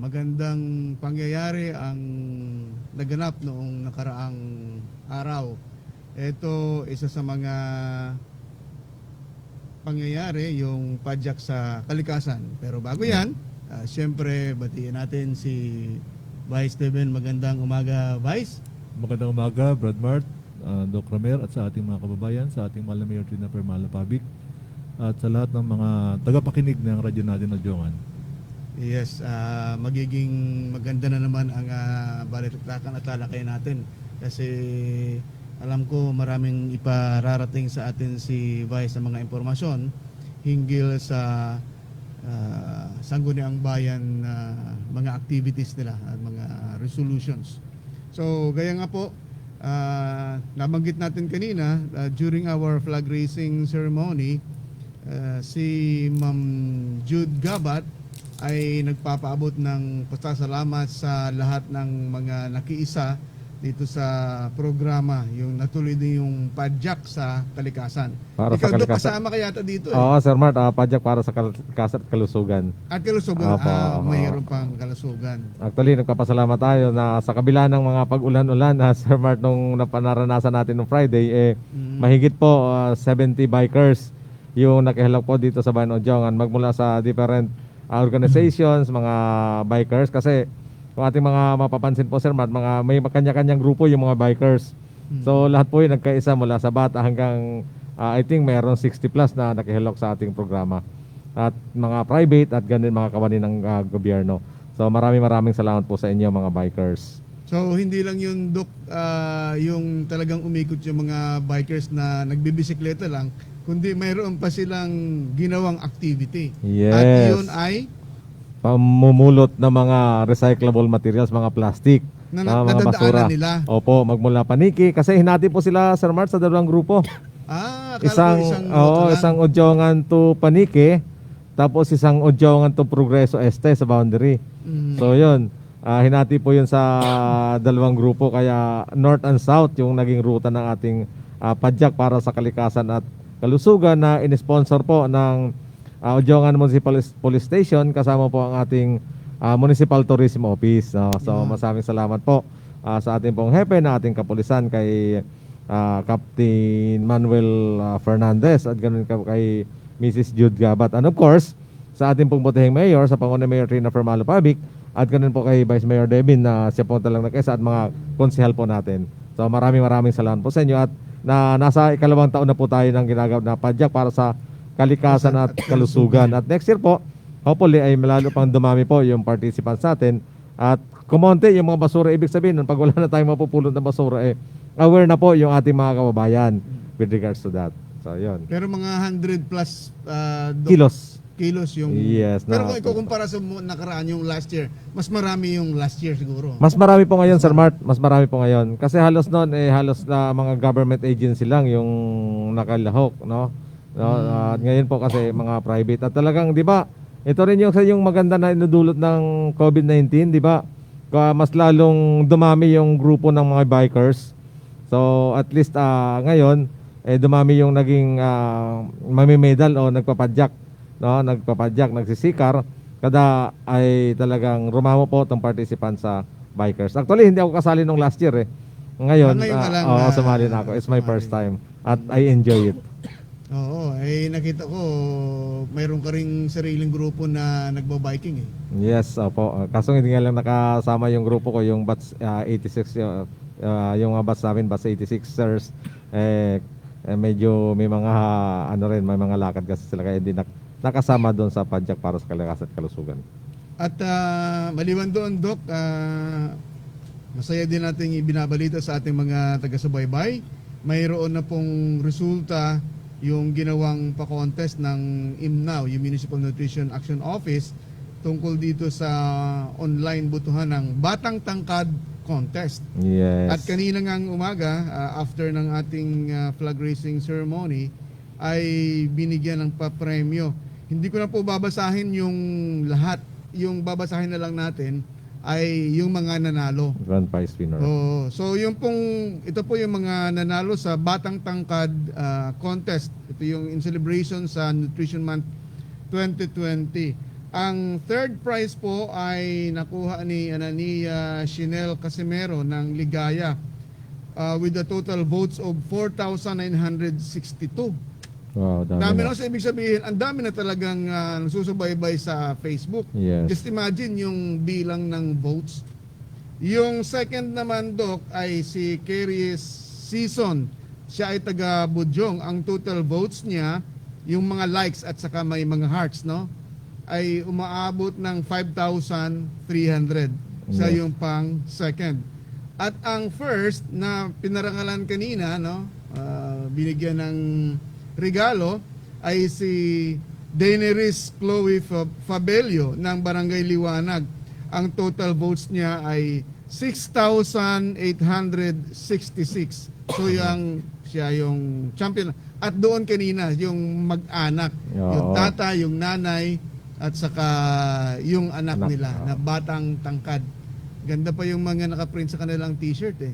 magandang pangyayari ang naganap noong nakaraang araw. Ito isa sa mga pangyayari yung padyak sa kalikasan. Pero bago yan, siyempre batiin natin si Vice Steven. Magandang umaga, Vice. Magandang umaga, Brad Mart, Doc Ramer, at sa ating mga kababayan, sa ating mahal na Mayor Trina Permala Pabic, at sa lahat ng mga tagapakinig ng radyo natin na Jongan. Yes, magiging maganda na naman ang balitaktakan at talakay natin kasi alam ko maraming ipararating sa atin si Vice sa mga impormasyon hinggil sa sangguniang bayan mga activities nila at mga resolutions. So gaya nga po, nabanggit natin kanina during our flag raising ceremony, si Ma'am Jude Gabat ay nagpapaabot ng pasasalamat sa lahat ng mga nakiisa dito sa programa, yung natuloy din yung padyak sa kalikasan. Para Ikaw sa doon kalikasan. kasama kaya dito eh. Oo, Sir Mart, padyak para sa kalikasan at kalusugan. At kalusugan, Opo, mayroon pang kalusugan. Actually, nagpapasalamat tayo na sa kabila ng mga pag-ulan-ulan na Sir Mart nung naranasan natin nung Friday, mahigit po 70 bikers yung nakihalap po dito sa Bayan Odiangan magmula sa different organizations, mga bikers, kasi kung ating mga mapapansin po Sir Mart, may kanya-kanyang grupo yung mga bikers. So lahat po yung nagkaisa mula sa bata hanggang I think mayroon 60 plus na nakihilok sa ating programa. At mga private at ganun mga kawani ng gobyerno. So maraming salamat po sa inyo mga bikers. So hindi lang yung yung talagang umikot yung mga bikers na nagbibisikleta lang, kundi mayroon pa silang ginawang activity. Yes. At yun ay Pamumulot ng mga recyclable materials, mga plastic, mga basura. nadadaanan nila. Opo, magmula Paniki. Kasi hinati po sila, Sir Mart, sa dalawang grupo. Akala ko isang isang Odiangan to Paniki, tapos isang Odiangan to Progreso Este sa boundary. So yun, hinati po yun sa dalawang grupo, kaya north and south yung naging ruta ng ating padyak para sa kalikasan at kalusugan na in-sponsor po ng Odiangan Municipal Police Station, kasama po ang ating Municipal Tourism Office. So maraming salamat po sa ating pong hepe na ating kapulisan kay Captain Manuel Fernandez at ganoon kay Mrs. Jude Gabat. And of course, sa ating pong butihing mayor, sa pangunan Mayor Trina Permala Pabic, at ganoon po kay Vice Mayor Devin na siya po talang nag-isa at mga konsehal po natin. So maraming salamat po sa inyo at nasa ikalawang taon na po tayo ng ginagawa na padyak para sa kalikasan at kalusugan. At next year po, hopefully ay malalo pang dumami po yung participants natin at kumonte yung mga basura. Ibig sabihin, pag wala na tayong mapupulot na basura, aware na po yung ating mga kababayan with regards to that. So, yun. Pero mga 100 plus kilos yung... Yes. Pero kung ikukumpara sa nakaraan yung last year, mas marami yung last year siguro. Mas marami po ngayon, Sir Mart. Mas marami po ngayon. Kasi halos noon, halos na mga government agency lang yung nakalahok, no? At ngayon po kasi mga private. At talagang, di ba, ito rin yung maganda na inudulot ng COVID-19, di ba? Mas lalong dumami yung grupo ng mga bikers. So, at least ngayon, dumami yung naging mamimedal o nagpapadyak. No, nagsisikar, kada ay talagang rumamo po itong participant sa bikers. Actually, hindi ako kasali nung last year Ngayon, sumali na ako. It's my first time at I enjoy it. Oo, nakita ko mayroon ka ring sariling grupo na nagbo-biking Yes, opo. Kaso hindi nga lang nakasama yung grupo ko, yung batch 86, yung mga batch namin, batch 86ers. Medyo may mga may mga lakad kasi sila kaya hindi nakasama doon sa padyak para sa kalikasan at kalusugan. At maliban doon, Doc, masaya din nating ibinabalita sa ating mga taga-subaybay. Mayroon na pong resulta yung ginawang pa-contest ng IMNAO, yung Municipal Nutrition Action Office, tungkol dito sa online butuhan ng Batang Tangkad Contest. Yes. At kanina ngang umaga, after ng ating flag raising ceremony, ay binigyan ng papremyo. Hindi ko na po babasahin yung lahat. Yung babasahin na lang natin ay yung mga nanalo. Grand prize winner. So ito po yung mga nanalo sa Batang Tangkad Contest. Ito yung in celebration sa Nutrition Month 2020. Ang third prize po ay nakuha ni Chanel Casimero ng Ligaya with a total votes of 4,962. Wow, dami Dami na. na. So, ibig subihin, ang dami na talagang nasusubaybay sa Facebook. Yes. Just imagine yung bilang ng votes. Yung second naman, Doc, ay si Kerry Season. Siya ay taga Budyong. Ang total votes niya, yung mga likes at saka may mga hearts, no, ay umaabot ng 5,300. Siya Yes. yung pang second. At ang first na pinarangalan kanina, no, binigyan ng regalo ay si Daenerys Chloe Fabelio ng Barangay Liwanag. Ang total votes niya ay 6,866. So siya yung champion. At doon kanina, yung mag-anak, Oo. yung tata, yung nanay, at saka yung anak Anak, nila oo. na batang tangkad. Ganda pa yung mga nakaprint sa kanilang t-shirt eh.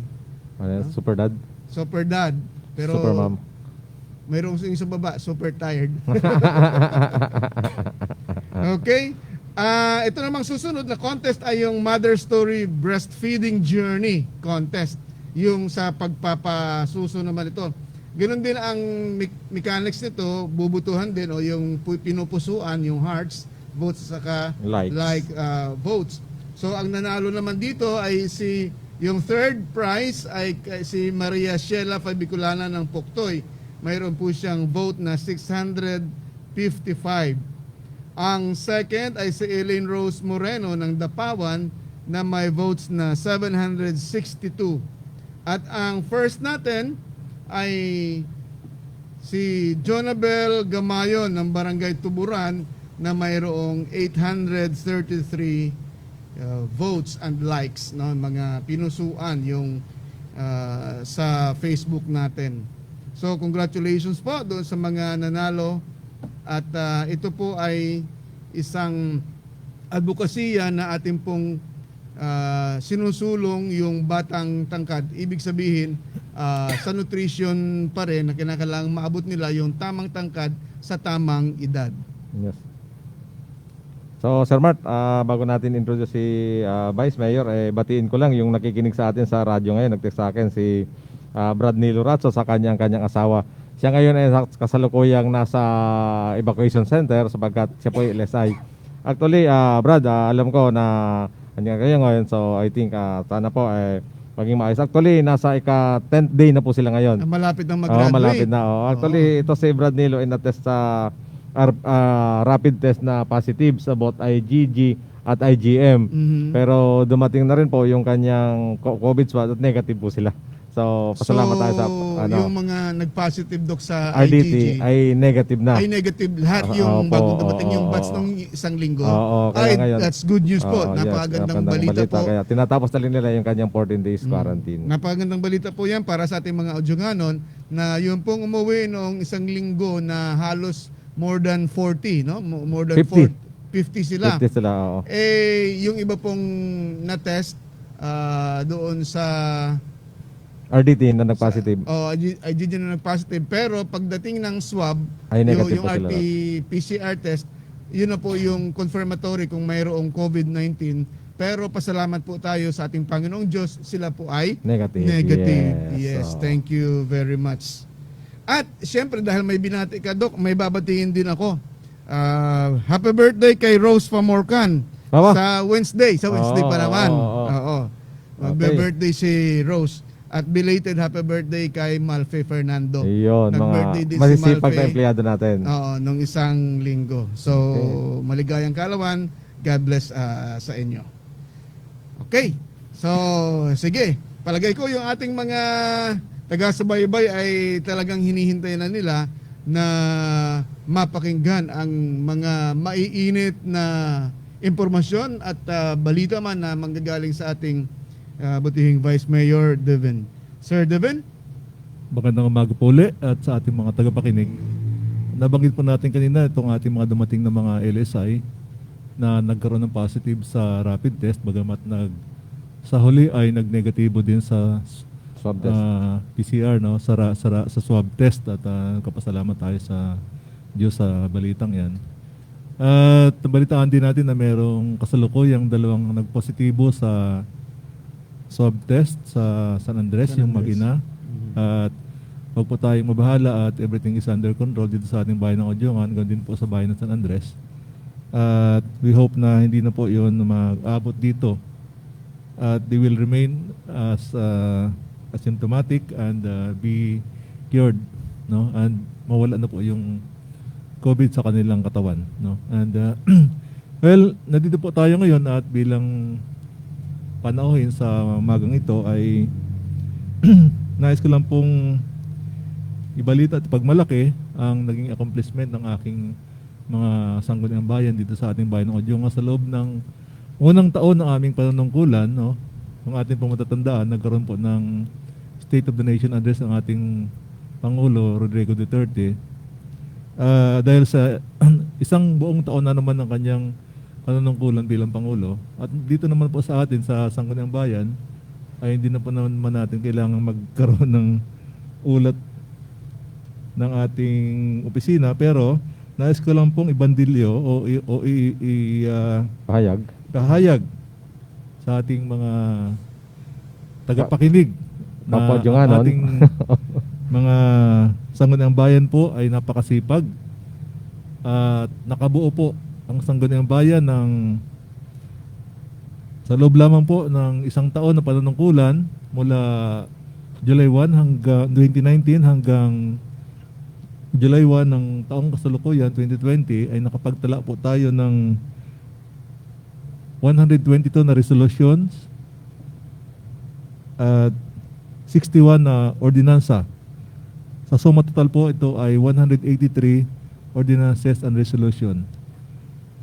Ano, Super Dad? Super dad. Pero Super Mom. mayroong yung sa baba, super tired. Okay? Ito namang susunod na contest ay yung Mother Story Breastfeeding Journey contest. Yung sa pagpapasuso naman ito. Ganun din ang mechanics nito, bubutuhan din o yung pinupusuan, yung hearts, votes saka Likes. votes. So ang nanalo naman dito ay yung third prize ay si Maria Sheila Fabiculana ng Puktoy. Mayroon po siyang vote na 655. Ang second ay si Elaine Rose Moreno ng Dapawan na may votes na 762. At ang first natin ay si Jonabel Gamayon ng Barangay Tuburan na mayroong 833 votes and likes, no, mga pinusuan yung sa Facebook natin. So congratulations po doon sa mga nanalo at ito po ay isang advokasya na ating pong sinusulong yung batang tangkad. Ibig sabihin sa nutrition pa rin na kinakailangang maabot nila yung tamang tangkad sa tamang edad. Yes. So, Sir Mart, bago natin introduce si Vice Mayor, batiin ko lang yung nakikinig sa atin sa radyo ngayon. Nag-text sa akin si Brad Nilo Ratso sa kanyang asawa. Siya ngayon ay kasalukuyang nasa evacuation center sapagkat siya po ay LSI. Actually, Brad, alam ko na kanya kayo ngayon. So, I think sana po maging maayos. Actually, nasa ika-10th day na po sila ngayon. Malapit na Oo, mag-graduate. malapit na. Oh. Actually, ito si Brad Nilo ay na-test sa rapid test na positive sa both IgG at IgM. Mhm. Pero dumating na rin po yung kanyang COVID swab at negative po sila. So, pasalamat tayo sa yung mga nag-positive, Doc, sa RDT IgG ay negative na. ay negative lahat Opo, yung bagong dumating yung oo, batch oo. nung isang linggo. Oo, kaya Ay, ngayon. that's good news po. Oo, yes, Napakagandang balita po. Kaya tinatapos na rin nila yung kanyang 14 days quarantine. Napakagandang balita po yan para sa ating mga Audiunganon na yung pong umuwi noong isang linggo na halos more than 40, no? More than 50. 50 sila. 50 sila, oo. Yung iba pong na-test doon sa RDT na nag-positive. IgG na nag-positive. Pero pagdating ng swab, Ay, negative yung po sila. RT-PCR test, yun na po yung confirmatory kung mayroong COVID-19. Pero pasalamat po tayo sa ating Panginoong Diyos, sila po ay Negative. Yes, Oo. thank you very much. At syempre dahil may binati ka, Doc, may babatiin din ako. Happy birthday kay Rose Famorcan Aba. sa Wednesday. Sa Wednesday pa Oo, naman. oo, oo. Oo. Magbe-birthday si Rose. At belated happy birthday kay Malfe Fernando. Iyon, Nag-birthday mga din si masisipag Malfe. na empleyado natin. Oo, nung isang linggo. So, maligayang kalawan. God bless sa inyo. Okay. So, sige. Palagay ko yung ating mga taga-subaybay ay talagang hinihintay na nila na mapakinggan ang mga maiinit na impormasyon at balita man na manggagaling sa ating butihing Vice Mayor Devin. Sir Devin? Magandang umaga po ulit at sa ating mga tagapakinig. Nabanggit po natin kanina itong ating mga dumating na mga LSI na nagkaroon ng positive sa rapid test bagamat sa huli ay nagnegatibo din sa Swab test. PCR, no, sa swab test at kapasalamat tayo sa Diyos sa balitang yan. At nabalitaan din natin na merong kasalukuyang dalawang nagpositibo sa swab test sa San Andres, San yung Andres. mag-ina. At huwag po tayong mabahala at everything is under control dito sa ating bayan ng Odyongan, ganoon din po sa bayan ng San Andres. At we hope na hindi na po yun mag-abot dito. At they will remain as asymptomatic and be cured, no? And mawala na po yung COVID sa kanilang katawan, no? And well, nandito po tayo ngayon at bilang panauhin sa magang ito ay nais ko lang pong ibalita at pagmalaki ang naging accomplishment ng aking mga sangguniang bayan dito sa ating bayan ng Odyongan sa loob ng unang taon ng aming panunungkulan, no? Kung ating pong matatandaan, nagkaroon po ng State of the Nation address ng ating Pangulo Rodrigo Duterte. Dahil sa isang buong taon na naman ng kanyang panunungkulan bilang Pangulo, at dito naman po sa atin sa Sangguniang Bayan ay hindi na po naman natin kailangan magkaroon ng ulat ng ating opisina, pero nais ko lang pong ibandilyo o Pahayag. kahayag sa ating mga tagapakinig na Kapwa ang Dyonganon. ating mga Sangguniang Bayan po ay napakasipag at nakabuo po ang Sangguniang Bayan ng sa loob lamang po ng isang taon na panunungkulan mula July 1 hanggang 2019 hanggang July 1 ng taong kasalukuyan 2020 ay nakapagtala po tayo ng 122 na resolutions at 61 na ordinansa. Sa suma total po ito ay 183 ordinances and resolution.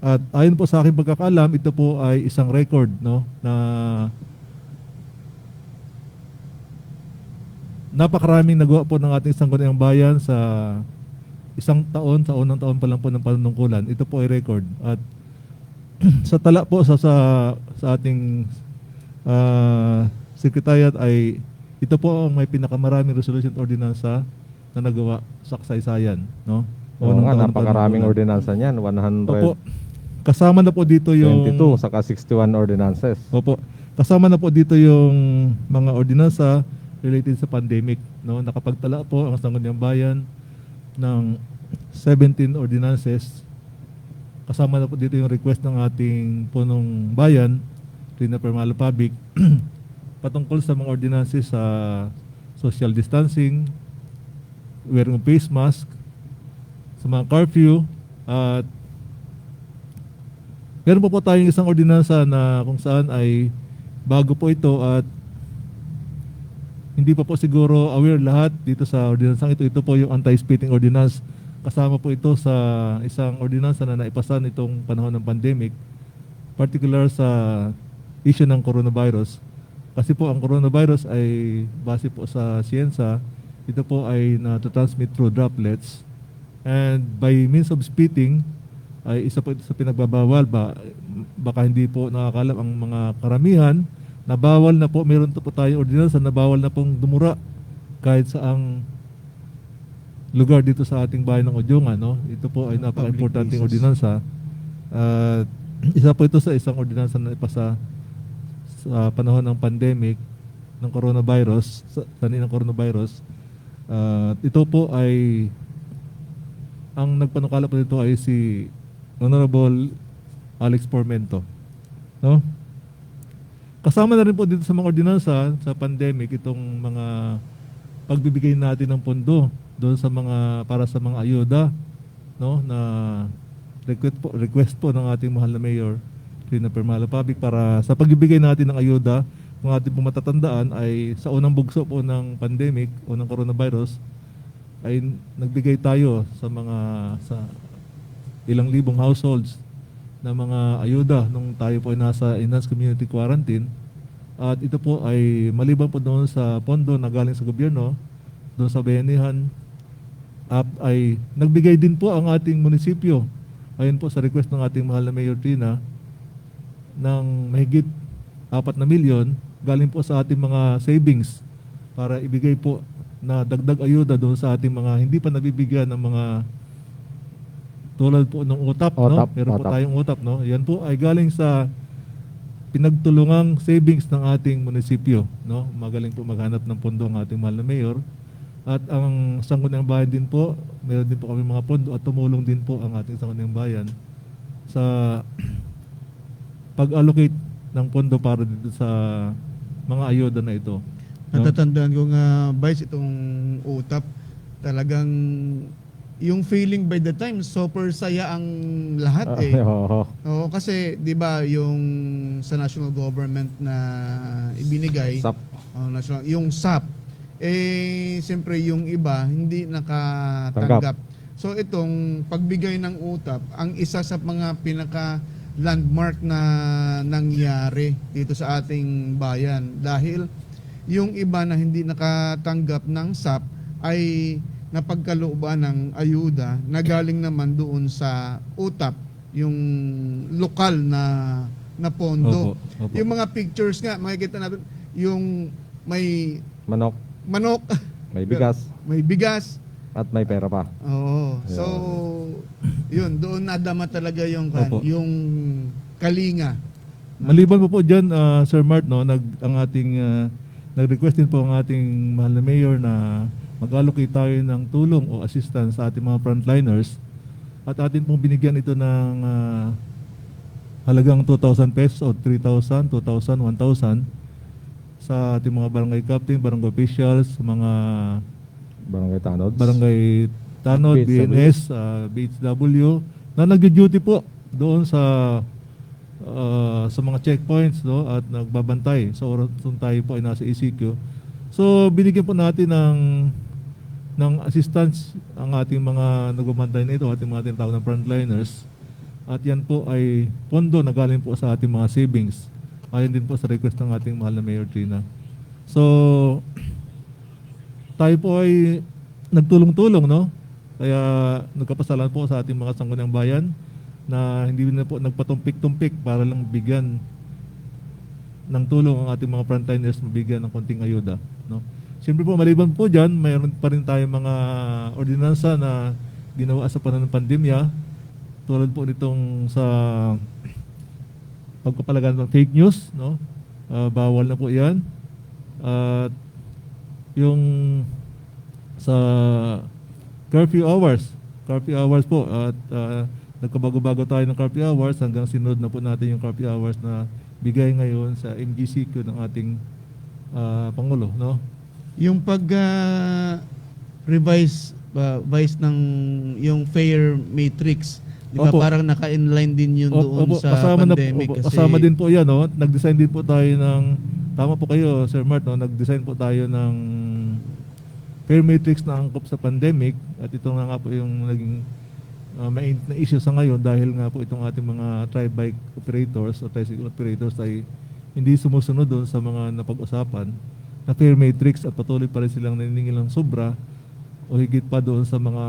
At ayon po sa aking pagkakaalam, ito po ay isang record, no, na napakaraming nagawa po ng ating Sangguniang Bayan sa isang taon, sa unang taon pa lang po ng panunungkulan. Ito po ay record. At sa tala po sa ating sekretariat ay ito po ang may pinakamaraming resolution at ordinansa na nagawa sa kasaysayan, no? Oo Unang nga, taon ng napakaraming panunungkulan. ordinansa niyan. Opo. Kasama na po dito yung 122 saka 61 ordinances. Opo. Kasama na po dito yung mga ordinansa related sa pandemic, no? Nakapagtala po ang Sangguniang Bayan ng 17 ordinances. Kasama na po dito yung request ng ating punong bayan, Rina Permalo Pabic, patungkol sa mga ordinances sa social distancing, wearing of face mask, sa mga curfew, at meron po tayong isang ordinansa na kung saan ay bago po ito at hindi pa po siguro aware lahat dito sa ordinansang ito. Ito po yung anti-spitting ordinance. Kasama po ito sa isang ordinansa na naipasa nitong panahon ng pandemic, particular sa issue ng coronavirus. Kasi po ang coronavirus ay base po sa siyensa, ito po ay na-transmit through droplets. And by means of spitting, ay isa po ito sa pinagbabawal. Baka hindi po nakakalam ang mga karamihan na bawal na po, meron po tayo ordinansa na bawal na pong dumura kahit saang lugar dito sa ating bayan ng Odyongan, no? Ito po ay napaka-importanting Public places. ordinansa. Isa po ito sa isang ordinansa na ipasa sa panahon ng pandemic ng coronavirus, ng coronavirus. Ito po ay ang nagpanukala po dito ay si Honorable Alex Formento, no? Kasama na rin po dito sa mga ordinansa sa pandemic itong mga pagbibigay natin ng pondo doon sa mga para sa mga ayuda, no, na request po ng ating mahal na Mayor Rina Permalo Pabic para sa pagbibigay natin ng ayuda. Kung ating po matatandaan ay sa unang bugso po ng pandemic o ng coronavirus ay nagbigay tayo sa ilang libong households na mga ayuda nung tayo po ay nasa enhanced community quarantine. At ito po ay maliban po doon sa pondo na galing sa gobyerno, doon sa bayanihan, ay nagbigay din po ang ating munisipyo, ayon po sa request ng ating mahal na Mayor Tina, ng mahigit 4 na milyon galing po sa ating mga savings para ibigay po na dagdag ayuda doon sa ating mga hindi pa nabibigyan ng mga tulad po ng UTAP, no? UTAP, Meron po UTAP. tayong UTAP, no? Yan po ay galing sa pinagtulungang savings ng ating munisipyo, no? Magaling po maghanap ng pondo ang ating mahal na mayor. At ang Sangguniang Bayan din po, meron din po kami mga pondo at tumulong din po ang ating Sangguniang Bayan sa pag-allocate ng pondo para dito sa mga ayuda na ito. No? Natatandaan ko nga, Vice, itong utap, talagang yung feeling by the time, super saya ang lahat eh. Oo. Oo, kasi 'di ba yung sa national government na ibinigay, Sap. national, yung SAP, siyempre yung iba hindi nakatanggap. So itong pagbigay ng utap, ang isa sa mga pinaka landmark na nangyari dito sa ating bayan dahil yung iba na hindi nakatanggap ng SAP ay napagkalooban ng ayuda na galing naman doon sa utap, yung lokal na pondo. Opo, opo. Yung mga pictures nga, makikita natin, yung may Manok, manok, may bigas, may bigas. at may pera pa. Oo. So, yun, doon nadama talaga yung, Opo. yung kalinga. Maliban po dyan, Sir Mart, no, nag-request din po ang ating mahal na mayor na mag-allocate tayo ng tulong o assistance sa ating mga frontliners at atin pong binigyan ito ng halagang 2,000 pesos o 3,000, 2,000, 1,000 sa ating mga barangay captain, barangay officials, mga Barangay Tanods. barangay Tanod, BHW. BNS, BHW na nag-duty po doon sa mga checkpoints, no, at nagbabantay sa oras kung tayo po ay nasa ECQ. So binigyan po natin ng assistance ang ating mga nagbabantay na ito, ating mga tinatawag ng frontliners. At yan po ay pondo na galing po sa ating mga savings. Ayon din po sa request ng ating mahal na Mayor Trina. So tayo po ay nagtulong-tulong, no? Kaya nagkapasalamat po sa ating mga Sangguniang Bayan na hindi na po nagpatumpik-tumpik para lang bigyan ng tulong ang ating mga frontliners, mabigyan ng konting ayuda, no? Siyempre po, maliban po dyan, mayroon pa rin tayo mga ordinansa na ginawa sa panahon ng pandemya, tulad po nitong sa pagpapalagan ng fake news, no? Bawal na po yan. At yung sa curfew hours po at nagkabago-bago tayo ng curfew hours hanggang sinunod na po natin yung curfew hours na bigay ngayon sa MGCQ ng ating Pangulo, no? Yung revise Vice ng yung fare matrix, di ba Opo. parang naka-inline din yun doon Opo, sa pandemic. kasama din po yan, no? Nag-design din po tayo ng, tama po kayo Sir Mart, no? Nag-design po tayo ng fare matrix na angkop sa pandemic at ito nga po yung naging mainit na issue sa ngayon dahil nga po itong ating mga tri-bike operators o tricycle operators ay hindi sumusunod doon sa mga napag-usapan na fare matrix at patuloy pa rin silang naniningil ng sobra o higit pa doon sa mga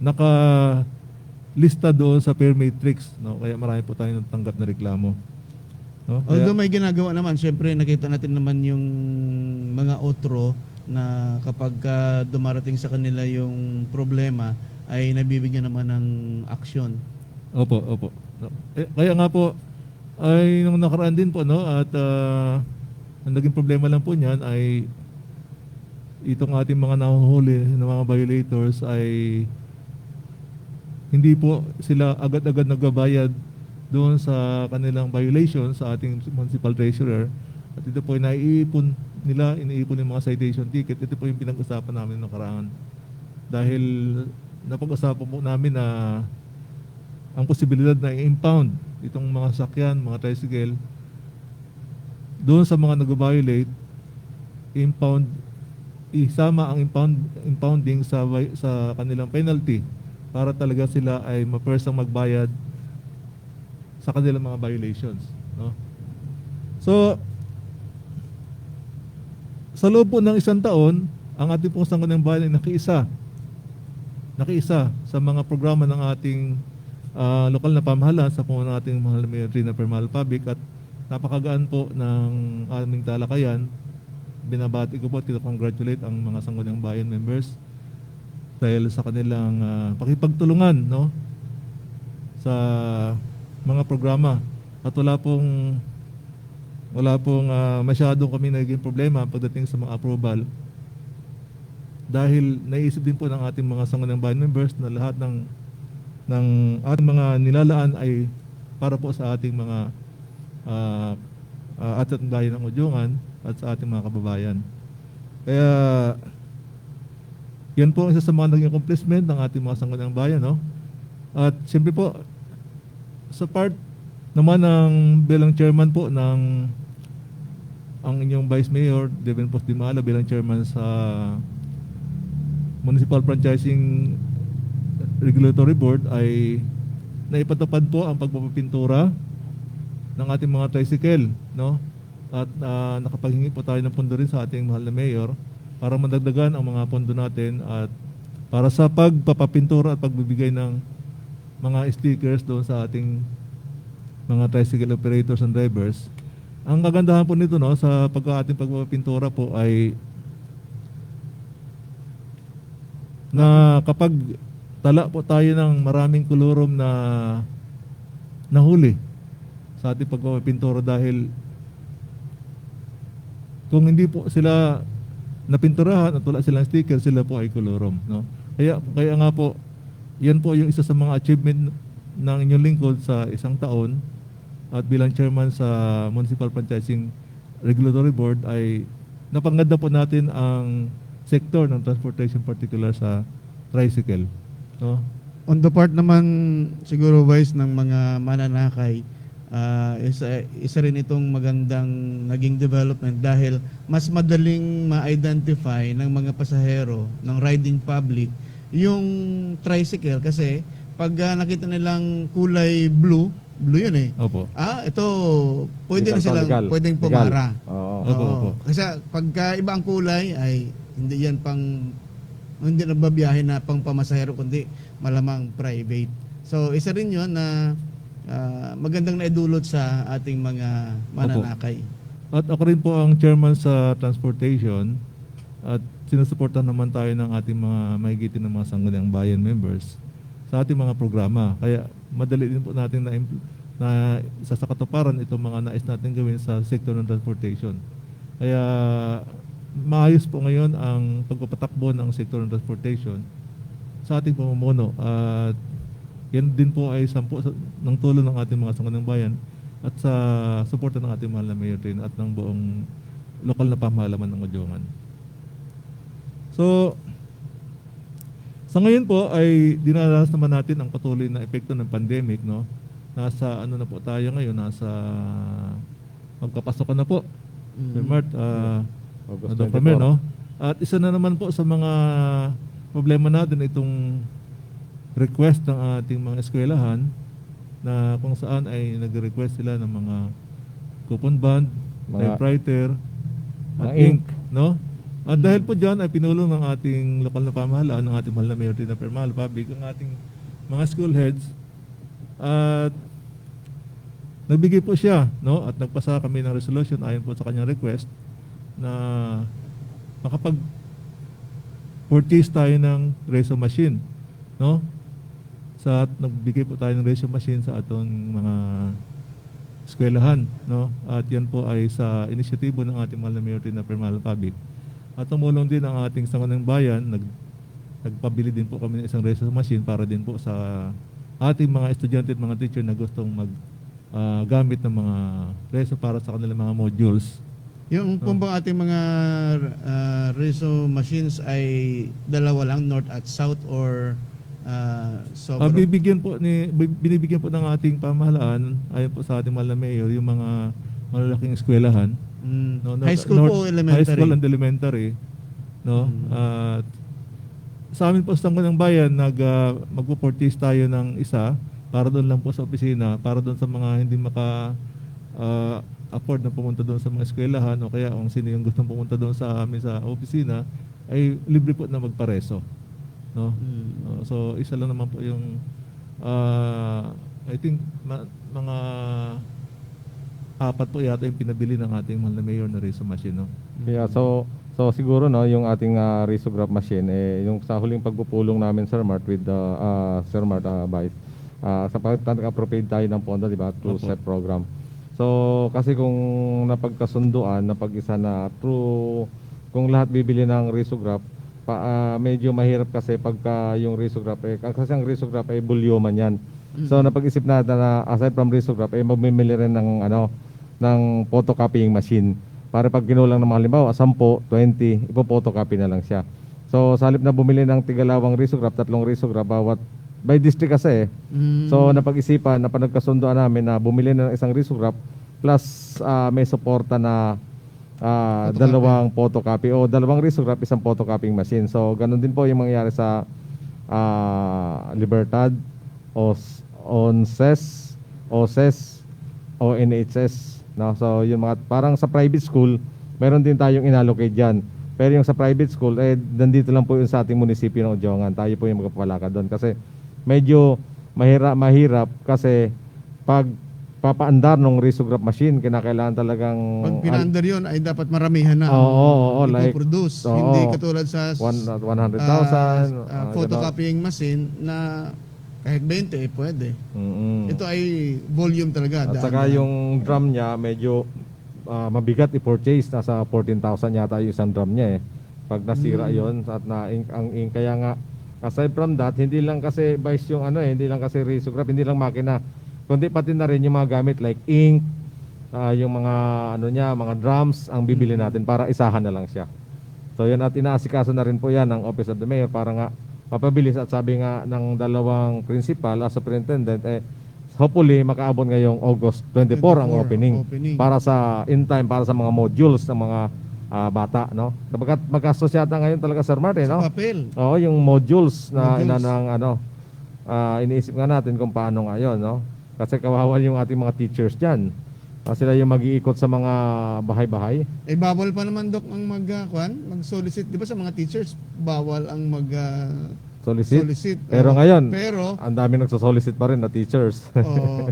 nakalista doon sa fare matrix, no? Kaya marami po tayong natanggap na reklamo, no? Although may ginagawa naman, syempre nakita natin naman yung mga otro na kapag dumarating sa kanila yung problema ay nabibigyan naman ng aksyon. Opo. No. Kaya nga po ay nung nakaraan din po, no, at ang naging problema lang po niyan ay itong ating mga nahuhuli ng mga violators ay hindi po sila agad-agad nagbabayad doon sa kanilang violation sa ating municipal treasurer at ito po ay naiipon nila, iniipon yung mga citation ticket. Ito po yung pinag-usapan namin nakaraan dahil napag-usapan po namin na ang posibilidad na i-impound itong mga sakyan, mga tricycle doon sa mga nag-violate, impound, isama ang impounding sa kanilang penalty para talaga sila ay mapersang magbayad sa kanilang mga violations, no? So sa loob po ng isang taon, ang ating pong Sangguniang Bayan ay nakiisa sa mga programa ng ating lokal na pamahalaan sa pamumuno ng ating mahal na Mayor Trina Permal Public at napakagaan po ng aming talakayan. Binabati ko po at congratulate ang mga Sangguniang Bayan members dahil sa kanilang pakipagtulungan, no, sa mga programa. At wala pong masyadong kami naging problema pagdating sa mga approval, dahil naisip din po ng ating mga sangguniang bayan members na lahat ng ating mga nilalaan ay para po sa ating mga atat bayan ng Udyongan at sa ating mga kababayan. Kaya yan po ang isa sa mga naging accomplishment ng ating mga sangguniang bayan, no? At siyempre po, sa part naman ng bilang chairman po ng ang inyong Vice Mayor, Devin Post Dimala, bilang chairman sa Municipal Franchising Regulatory Board, ay naipatupad po ang pagpapapintura ng ating mga tricycle, no? At nakapaghingi po tayo ng pondo rin sa ating mahal na mayor para madagdagan ang mga pondo natin at para sa pagpapapintura at pagbibigay ng mga stickers doon sa ating mga tricycle operators and drivers. Ang kagandahan po nito, no, sa ating pagpapapintura po ay na kapag tala po tayo ng maraming kolorom na nahuli sa ating pagpapapintura, dahil kung hindi po sila napinturahan at wala silang sticker, sila po ay kolorom, no? Kaya nga po, yan po yung isa sa mga achievement ng inyong lingkod sa isang taon. At bilang chairman sa Municipal Franchising Regulatory Board ay napangganda po natin ang sector ng transportation, particular sa tricycle, no? On the part naman siguro Vice ng mga mananakay, isa rin itong magandang naging development dahil mas madaling ma-identify ng mga pasahero ng riding public yung tricycle, kasi pag nakita nilang kulay blue yun eh. Opo. Ito pwede na silang Legal. pwedeng pumara. Oo. Opo. Kasi pagka iba ang kulay ay hindi yan hindi nagbabiyahe na pang pamasahero kundi malamang private. So isa rin yun na magandang naidulot sa ating mga mananakay. At ako rin po ang chairman sa transportation at sinusuportahan naman tayo ng ating mga mahigitin ng mga sangguniang bayan members sa ating mga programa. Kaya madali din po natin na isa sa katuparan itong mga nais natin gawin sa sektor ng transportation. Kaya maayos po ngayon ang pagpapatakbo ng sektor ng transportation sa ating pamumuno. At yan din po ay sampu ng tulong ng ating mga sangguniang bayan at sa suporta ng ating mahal na mayor din at ng buong lokal na pamahalaman ng Udyongan. So, sa ngayon po ay dinaranas naman natin ang patuloy na epekto ng pandemic, no? Nasa ano na po tayo ngayon, nasa magkapasokan na po. Mart, August Dr. 24. Mer, no? At isa na naman po sa mga problema natin itong request ng ating mga eskwelahan na kung saan ay nag-request sila ng mga coupon band, typewriter, at mga ink. ink, no? At dahil po dyan ay pinulong ng ating lokal na pamahalaan, ng ating mahal na Mayor Tina Permal Public, ang ating mga school heads, at nagbigay po siya, no? At nagpasa kami ng resolution ayon po sa kanyang request na makapag-purchase tayo ng reso machine, no? Nagbigay po tayo ng reso machine sa atong mga eskwelahan, no? At yan po ay sa inisyatibo ng ating mahal na Mayor Tina Permal Public. At tumulong din ang ating sangguniang bayan, nagpabili din po kami ng isang reso machine para din po sa ating mga estudyante at mga teacher na gustong gamit ng mga reso para sa kanilang mga modules. Yung kung bang ating mga reso machines ay dalawa lang, north at south, or Binibigyan po ng ating pamahalaan ayon po sa ating mahal na mayor yung mga malalaking eskwelahan. No, high school po, elementary. High school and elementary, no? At sa amin po sa Sangguniang Bayan magpo-purchase tayo ng isa para doon lang po sa opisina, para doon sa mga hindi afford na pumunta doon sa mga eskwelahan, o kaya kung sino yung gustong pumunta doon sa amin sa opisina ay libre po na magpareso, no? So isa lang naman po yung I think mga apat po yata yung pinabili ng ating mahal na mayor na reso machine, no? Yeah, so So siguro no, yung ating risograph machine yung sa huling pagpupulong namin Sir Mart with Sir Mart Vice sa pag-appropriate tayo ng pondo, di ba, through Opo. SEP program. So kasi kung napagkasunduan, napag-isa na through kung lahat bibili ng risograph, medyo mahirap kasi pagka yung risograph kasi ang risograph ay bulyoman yan. So napag-isip natin na aside from risograph mamimili rin ng ng photocopying machine. Para pag kinulang ng mga halimbawa 10, 20, ipo-photocopy na lang siya. So sa halip na bumili ng tigalawang risograph, 3 risograph bawat by district kasi So napag-isipan na panagkasunduan namin na bumili ng isang risograph plus may suporta na dalawang photocopy o dalawang risograph, isang photocopying machine. So ganun din po yung mangyayari sa Libertad, ONSES, OSES, ONHS. No? So yung mga parang sa private school, meron din tayong inallocate diyan. Pero yung sa private school nandito lang po yung sa ating munisipyo ng Odiongan. Tayo po yung magpapalakad doon kasi medyo mahirap kasi pag papaandar ng risograph machine, kinakailangan talagang Pag pinaandar yun, ay dapat maramihan na. Oo, like ipoproduce. oo. Hindi katulad sa 100,000 photocopying machine na kahit 20 pwede. Ito ay volume talaga. At saka yung drum niya medyo mabigat i-purchase, nasa 14,000 yata yung isang drum niya pag nasira yon at ang ink, kaya nga aside from that, hindi lang kasi vice yung hindi lang kasi risograph, hindi lang makina, kundi pati na rin yung mga gamit like ink, yung mga mga drums ang bibili natin para isahan na lang siya. So yun, at inaasikaso na rin po yan ng Office of the Mayor para nga mapabilis, at sabi nga ng dalawang principal as superintendent hopefully makaabot ngayong August 24 ang opening para sa in time para sa mga modules ng mga bata, no? Dapat magkastos yata ngayon talaga Sir Martin, no? Papel. Oo, yung modules na iniisip nga natin kung paano ngayon, no? Kasi kawawa yung ating mga teachers diyan. Sila yung mag-iikot sa mga bahay-bahay. Bawal pa naman Dok ang mag-solicit. Di ba sa mga teachers, bawal ang Solicit. Pero ngayon, pero ang dami nagsosolicit pa rin na teachers.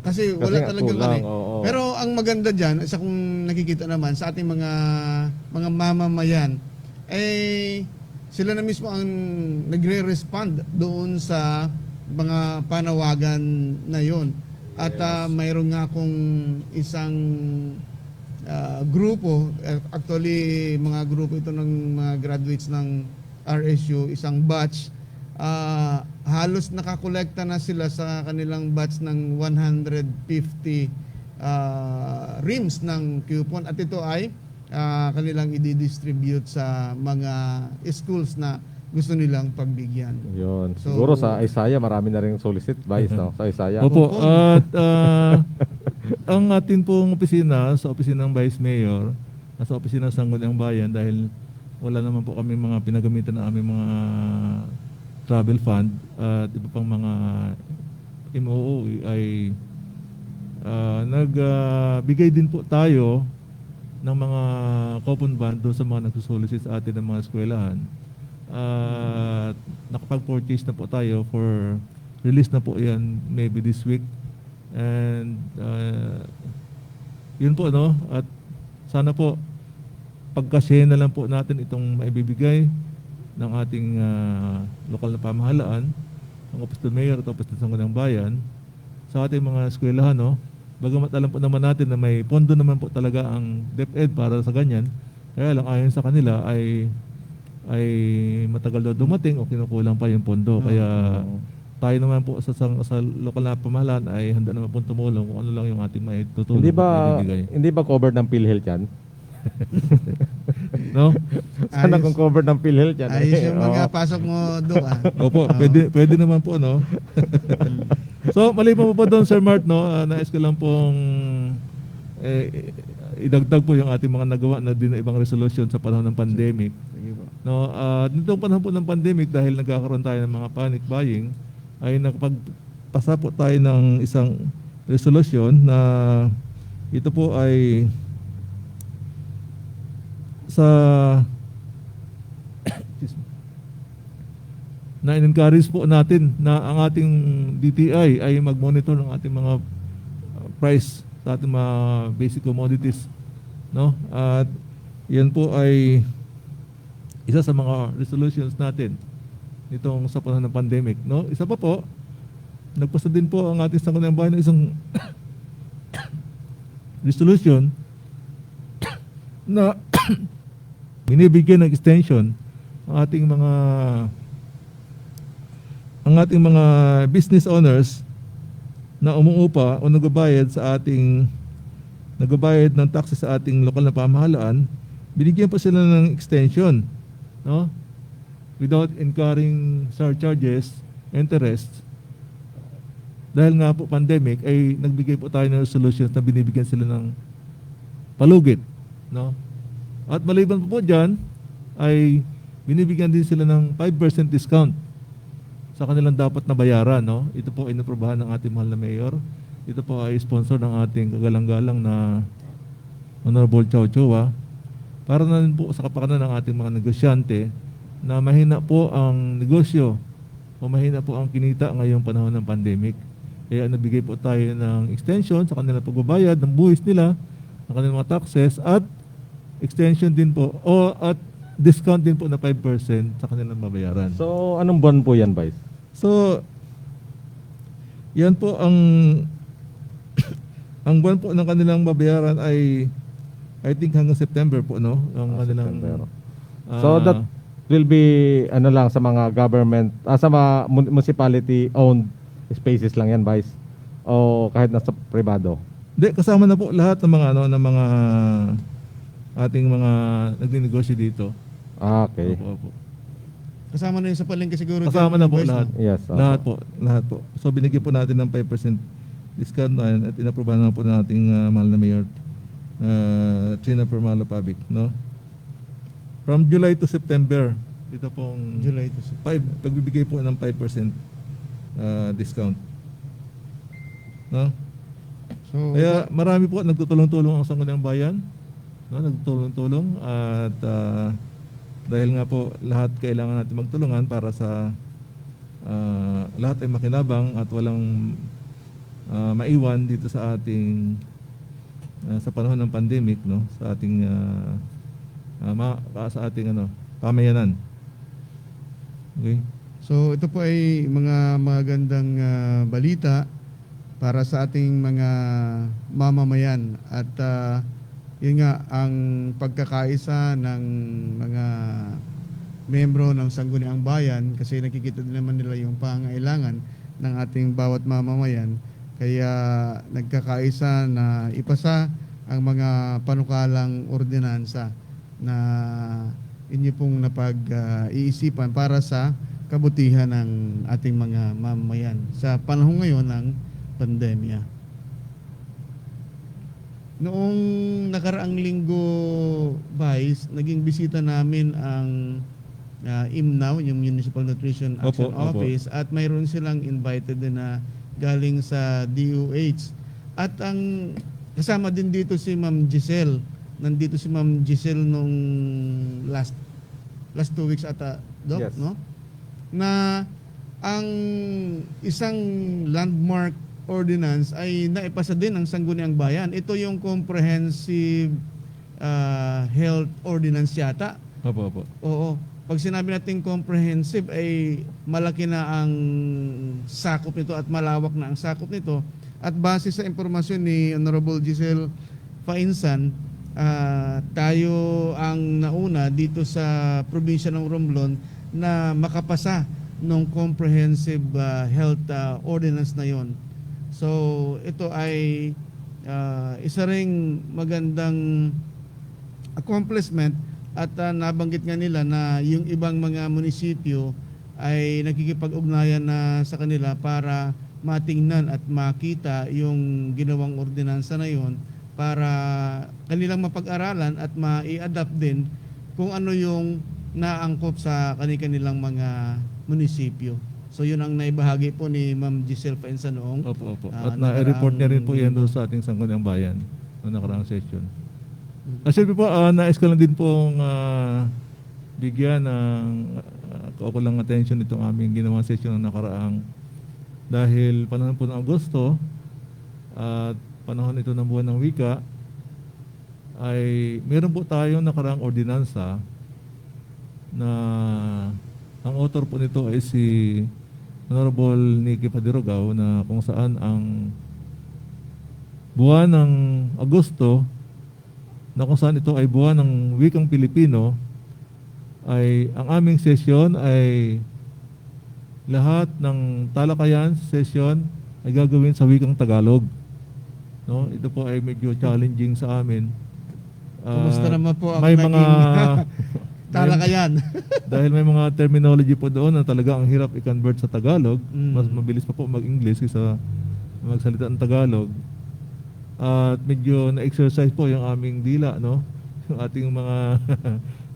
kasi wala nga talagang kulang, ano. oo. Pero ang maganda diyan, isa kong nakikita naman sa ating mga mamamayan, sila na mismo ang nagre-respond doon sa mga panawagan na 'yon. At mayroon nga akong isang grupo, actually mga grupo ito ng mga graduates ng RSU, isang batch, halos nakakolekta na sila sa kanilang batch ng 150 rims ng coupon, at ito ay kanilang i-distribute sa mga schools na gusto nilang pagbigyan. Yun. So, Siguro sa Isaiah, marami na rin solicit Vice, no? Sa Isaiah. Opo, at ang atin pong opisina, sa opisina ng Vice Mayor, nasa opisina ng Sangguniang Bayan, dahil wala naman po kami mga pinagamitan na aming mga travel fund at iba pang mga MOO ay nagbigay din po tayo ng mga coupon band doon sa mga nagsusolicit sa atin ng mga eskwelahan. Nakapag-purchase na po tayo for release na po yan maybe this week, and yun po, no? At sana po pagkasya na lang po natin itong maibibigay ng ating lokal na pamahalaan, ang Office of the Mayor at Office ng Sangguniang Bayan sa ating mga eskwelahan, no? Bagamat alam po naman natin na may pondo naman po talaga ang DepEd para sa ganyan, kaya lang ayon sa kanila ay matagal daw dumating o kinukulang pa yung pondo. Kaya tayo naman po sa lokal na pamahalaan ay handa naman po tumulong kung ano lang yung ating may tutulong. Hindi ba covered ng PhilHealth yan? No? Sana kung covered ng PhilHealth yan. Ayos yung mga pasok mo doon. Opo, pwede naman po, no? So, mali po doon, Sir Mart, no? Nais ko lang pong idagdag po yung ating mga nagawa na din na ibang resolution sa panahon ng pandemic. No, nitong panahon po ng pandemic, dahil nagkakaroon tayo ng mga panic buying, ay nakapagpasa po tayo ng isang resolution na ito po ay sa na in-encourage po natin na ang ating DTI ay mag-monitor ng ating mga price sa ating mga basic commodities, no? At yan po ay isa sa mga resolutions natin nitong sa panahon ng pandemic, no? Isa pa po, nagpasa din po ang ating sangguniang bayan ng isang resolution na binibigyan ng extension ang ating mga business owners na umuupa o nagbabayad ng taxes sa ating lokal na pamahalaan, binigyan pa sila ng extension, no? Without incurring surcharges, interest. Dahil nga po pandemic ay nagbigay po tayo ng solutions na binibigyan sila ng palugit, no? At maliban po diyan ay binibigyan din sila ng 5% discount sa kanilang dapat na bayaran, no? Ito po ay inaprobahan ng ating mahal na mayor. Ito po ay sponsor ng ating kagalang-galang na Honorable Chow Chua para na rin po sa kapakanan ng ating mga negosyante na mahina po ang negosyo o mahina po ang kinita ngayong panahon ng pandemic. Kaya nabigay po tayo ng extension sa kanilang pagbabayad ng buwis nila, ng kanilang mga taxes at extension din po at discount din po na 5% sa kanilang babayaran. So, anong buwan po yan, Vice? So, yan po ang buwan po ng kanilang babayaran ay I think hanggang September po, no? Ang kanilang September. So, that will be ano lang sa mga government, sa mga municipality owned spaces lang yan, Vice? O kahit nasa pribado? Hindi, kasama na po lahat ng mga ng mga ating mga nagninegosyo dito. Okay. Opo. Kasama na yun sa palengke siguro. Kasama dyan, na po boys, lahat. no? Yes. Lahat po. So binigyan po natin ng 5% discount na at inaprobahan na po ng ating mahal na mayor, Trina Permalo Pabic, no? From July to September, ito pong July to September. pagbibigay po ng 5% discount. No? So, Kaya marami po nagtutulong-tulong ang sangguniang bayan, no? Nagtutulong-tulong at dahil nga po lahat kailangan natin magtulungan para sa lahat ay makinabang at walang maiwan dito sa ating sa panahon ng pandemic, no? Sa ating pamayanan. Okay? So ito po ay mga magandang balita para sa ating mga mamamayan at yun nga ang pagkakaisa ng mga membro ng Sangguniang Bayan kasi nakikita din naman nila yung pangailangan ng ating bawat mamamayan kaya nagkakaisa na ipasa ang mga panukalang ordinansa na inyo pong napag-iisipan para sa kabutihan ng ating mga mamamayan sa panahon ngayon ng pandemya. Noong nakaraang linggo, Vice, naging bisita namin ang IMNAW, yung Municipal Nutrition Action Opo. Office, at mayroon silang invited din na galing sa DOH. At ang kasama din dito si Ma'am Giselle. Nandito si Ma'am Giselle nung last 2 weeks ata, Doc, Yes. no? Na ang isang landmark ordinance ay naipasa din ng Sangguniang Bayan. Ito yung comprehensive health ordinance yata. Opo. Oo. Pag sinabi natin comprehensive ay malaki na ang sakop nito at malawak na ang sakop nito. At base sa impormasyon ni Honorable Giselle Fainsan, tayo ang nauna dito sa probinsya ng Romblon na makapasa ng comprehensive health ordinance na yon. So ito ay isa ring magandang accomplishment at nabanggit nga nila na yung ibang mga munisipyo ay nakikipag-ugnayan na sa kanila para matingnan at makita yung ginawang ordinansa na yon para kanilang mapag-aralan at mai-adapt din kung ano yung naangkop sa kanilang mga munisipyo. So yun ang naibahagi po ni Ma'am Giselle Fainsan noong Opo. At na-report niya rin po yan doon sa ating Sangguniang Bayan noong nakaraang session. Kasi po, nais ko lang din pong bigyan ng kaukulang attention itong aming ginawang session ng nakaraang dahil panahon po ng Agosto at panahon ito ng buwan ng wika ay meron po tayong nakaraang ordinansa na ang author po nito ay si Honorable Nicky Padirogao, na kung saan ang buwan ng Agosto, na kung saan ito ay buwan ng wikang Pilipino, ay ang aming session ay lahat ng talakayan session ay gagawin sa wikang Tagalog. No, ito po ay medyo challenging sa amin. Kumusta naman po ang may naging mga talakayan? dahil may mga terminology po doon na talaga ang hirap i-convert sa Tagalog. Mas Mm. mabilis pa po mag-English kaysa magsalita ng Tagalog. At medyo na-exercise po yung aming dila, no? Yung ating mga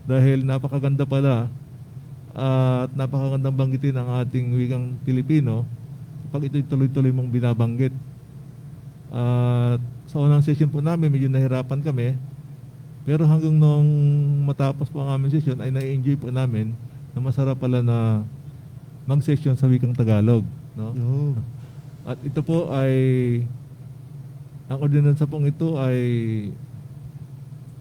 dahil napakaganda pala at napakagandang banggitin ang ating wikang Pilipino pag ito'y tuloy-tuloy mong binabanggit. At sa unang session po namin, medyo nahirapan kami. Pero hanggang nung matapos po ang aming session, ay na-enjoy po namin na masarap pala na mag-session sa wikang Tagalog. No? Oh. At ito po ay, ang ordinansa pong ito ay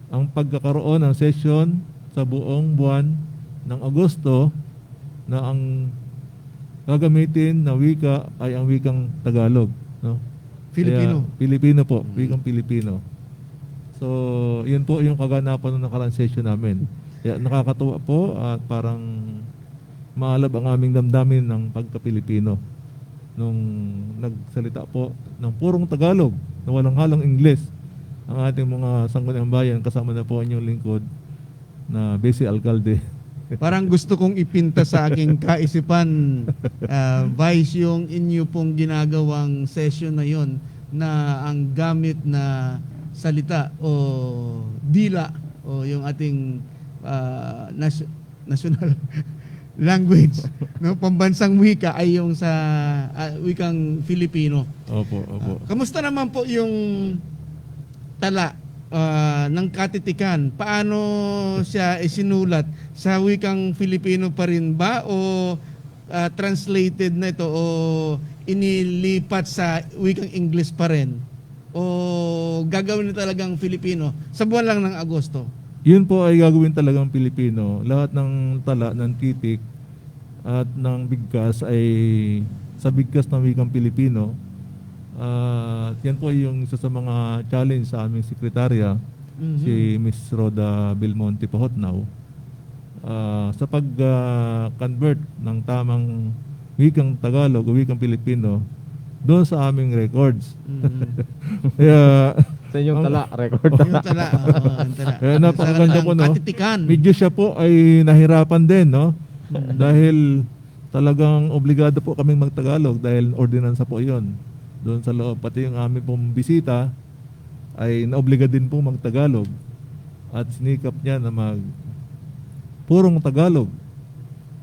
ang pagkakaroon ng session sa buong buwan ng Agosto na ang gagamitin na wika ay ang wikang Tagalog. No? Filipino. Kaya, Pilipino po, wikang Pilipino. So, yun po yung kaganapan ng nakarang session namin. Kaya nakakatuwa po at parang maalab ang aming damdamin ng pagka-Pilipino nung nagsalita po ng purong Tagalog na walang halong Ingles ang ating mga sangguniang bayan, kasama na po ang inyong lingkod na Besi Alcalde. Parang gusto kong ipinta sa aking kaisipan, Vice, yung inyo pong ginagawang session na yon na ang gamit na salita o dila o yung ating national language, no, pambansang wika ay yung sa wikang Filipino. Opo, opo. Kamusta naman po yung tala ng katitikan? Paano siya isinulat? Sa wikang Filipino pa rin ba o translated na ito o inilipat sa wikang English pa rin? O gagawin na talagang Filipino sa buwan lang ng Agosto? Yun po ay gagawin talagang Pilipino. Lahat ng tala, ng titik at ng bigkas ay sa bigkas ng wikang Pilipino. At yan po yung isa sa mga challenge sa aming sekretarya, si Miss Rhoda Belmonte Pahotnaw, sa pag-convert ng tamang wikang Tagalog o wikang Pilipino doon sa aming records. Kaya Sa inyong tala, record. Yung tala. Oo, ang tala. napakaganda po, no? Katitikan. Medyo siya po ay nahirapan din, no? Dahil talagang obligado po kaming magtagalog dahil ordinansa po yon doon sa loob. Pati yung aming pong bisita ay naobliga din po magtagalog at sinikap niya na purong Tagalog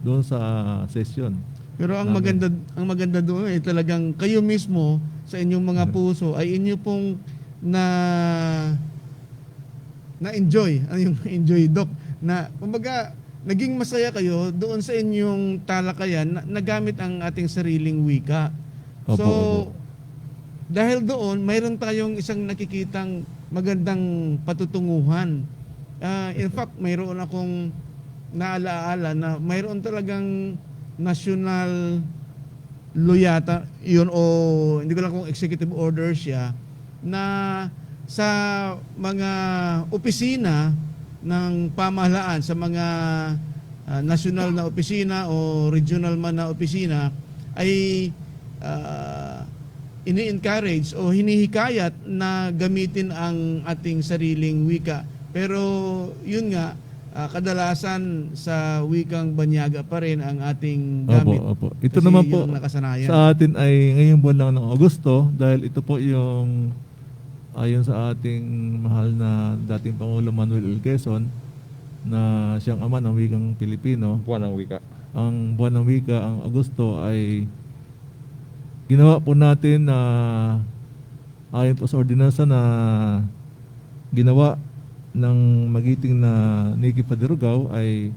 doon sa session. Pero ang maganda doon ay talagang kayo mismo sa inyong mga puso ay inyo pong na-enjoy, ano yung enjoy, Doc, na kumbaga naging masaya kayo doon sa inyong talakayan na nagamit ang ating sariling wika. Opo, So, opo. dahil doon, mayroon tayong isang nakikitang magandang patutunguhan. In fact, mayroon akong naalaala na mayroon talagang national law yata, yun o hindi ko lang kung executive order siya, na sa mga opisina ng pamahalaan, sa mga national na opisina o regional man na opisina, ay ini-encourage o hinihikayat na gamitin ang ating sariling wika. Pero yun nga, kadalasan sa wikang Banyaga pa rin ang ating gamit. Opo, opo. Ito Kasi naman yun po ang nakasanayan. sa atin ay ngayong buwan lang ng Agosto dahil ito po yung ayon sa ating mahal na dating Pangulo Manuel L. Quezon na siyang ama ng wikang Pilipino. Buwan ng wika. Ang buwan ng wika, ang Agosto, ay ginawa po natin na ayon po sa ordinansa na ginawa ng magiting na Nicky Padirogao ay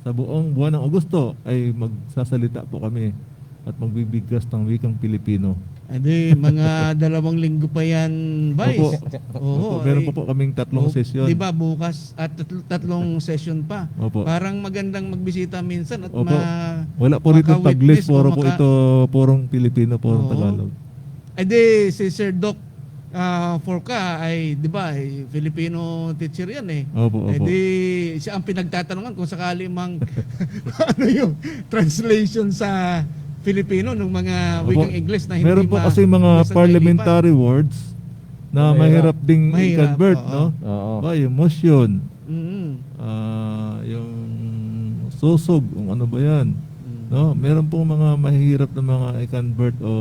sa buong buwan ng Agosto ay magsasalita po kami at magbibigkas ng wikang Pilipino. Edi, mga 2 linggo pa yan, Vice. Opo, meron po kaming 3 sesyon. Di ba bukas at 3 session pa. Opo. Parang magandang magbisita minsan at Opo. Wala po rito maka-witness Taglis, puro o po ito, purong Pilipino, purong Oo. Tagalog. Edi, si Sir Doc Forca ay, di ba, Filipino teacher yan eh. Opo, opo. Edi, siya ang pinagtatanungan kung sakali mang ano yung translation sa Filipino ng mga Opo. wikang English na hindi Meron po kasi mga basta parliamentary words na mahirap ding Mahirap, i-convert, oo. no? Oo. Ba, yung motion, Mm. yung susog, kung ano ba yan. No? Meron pong mga mahirap na mga i-convert o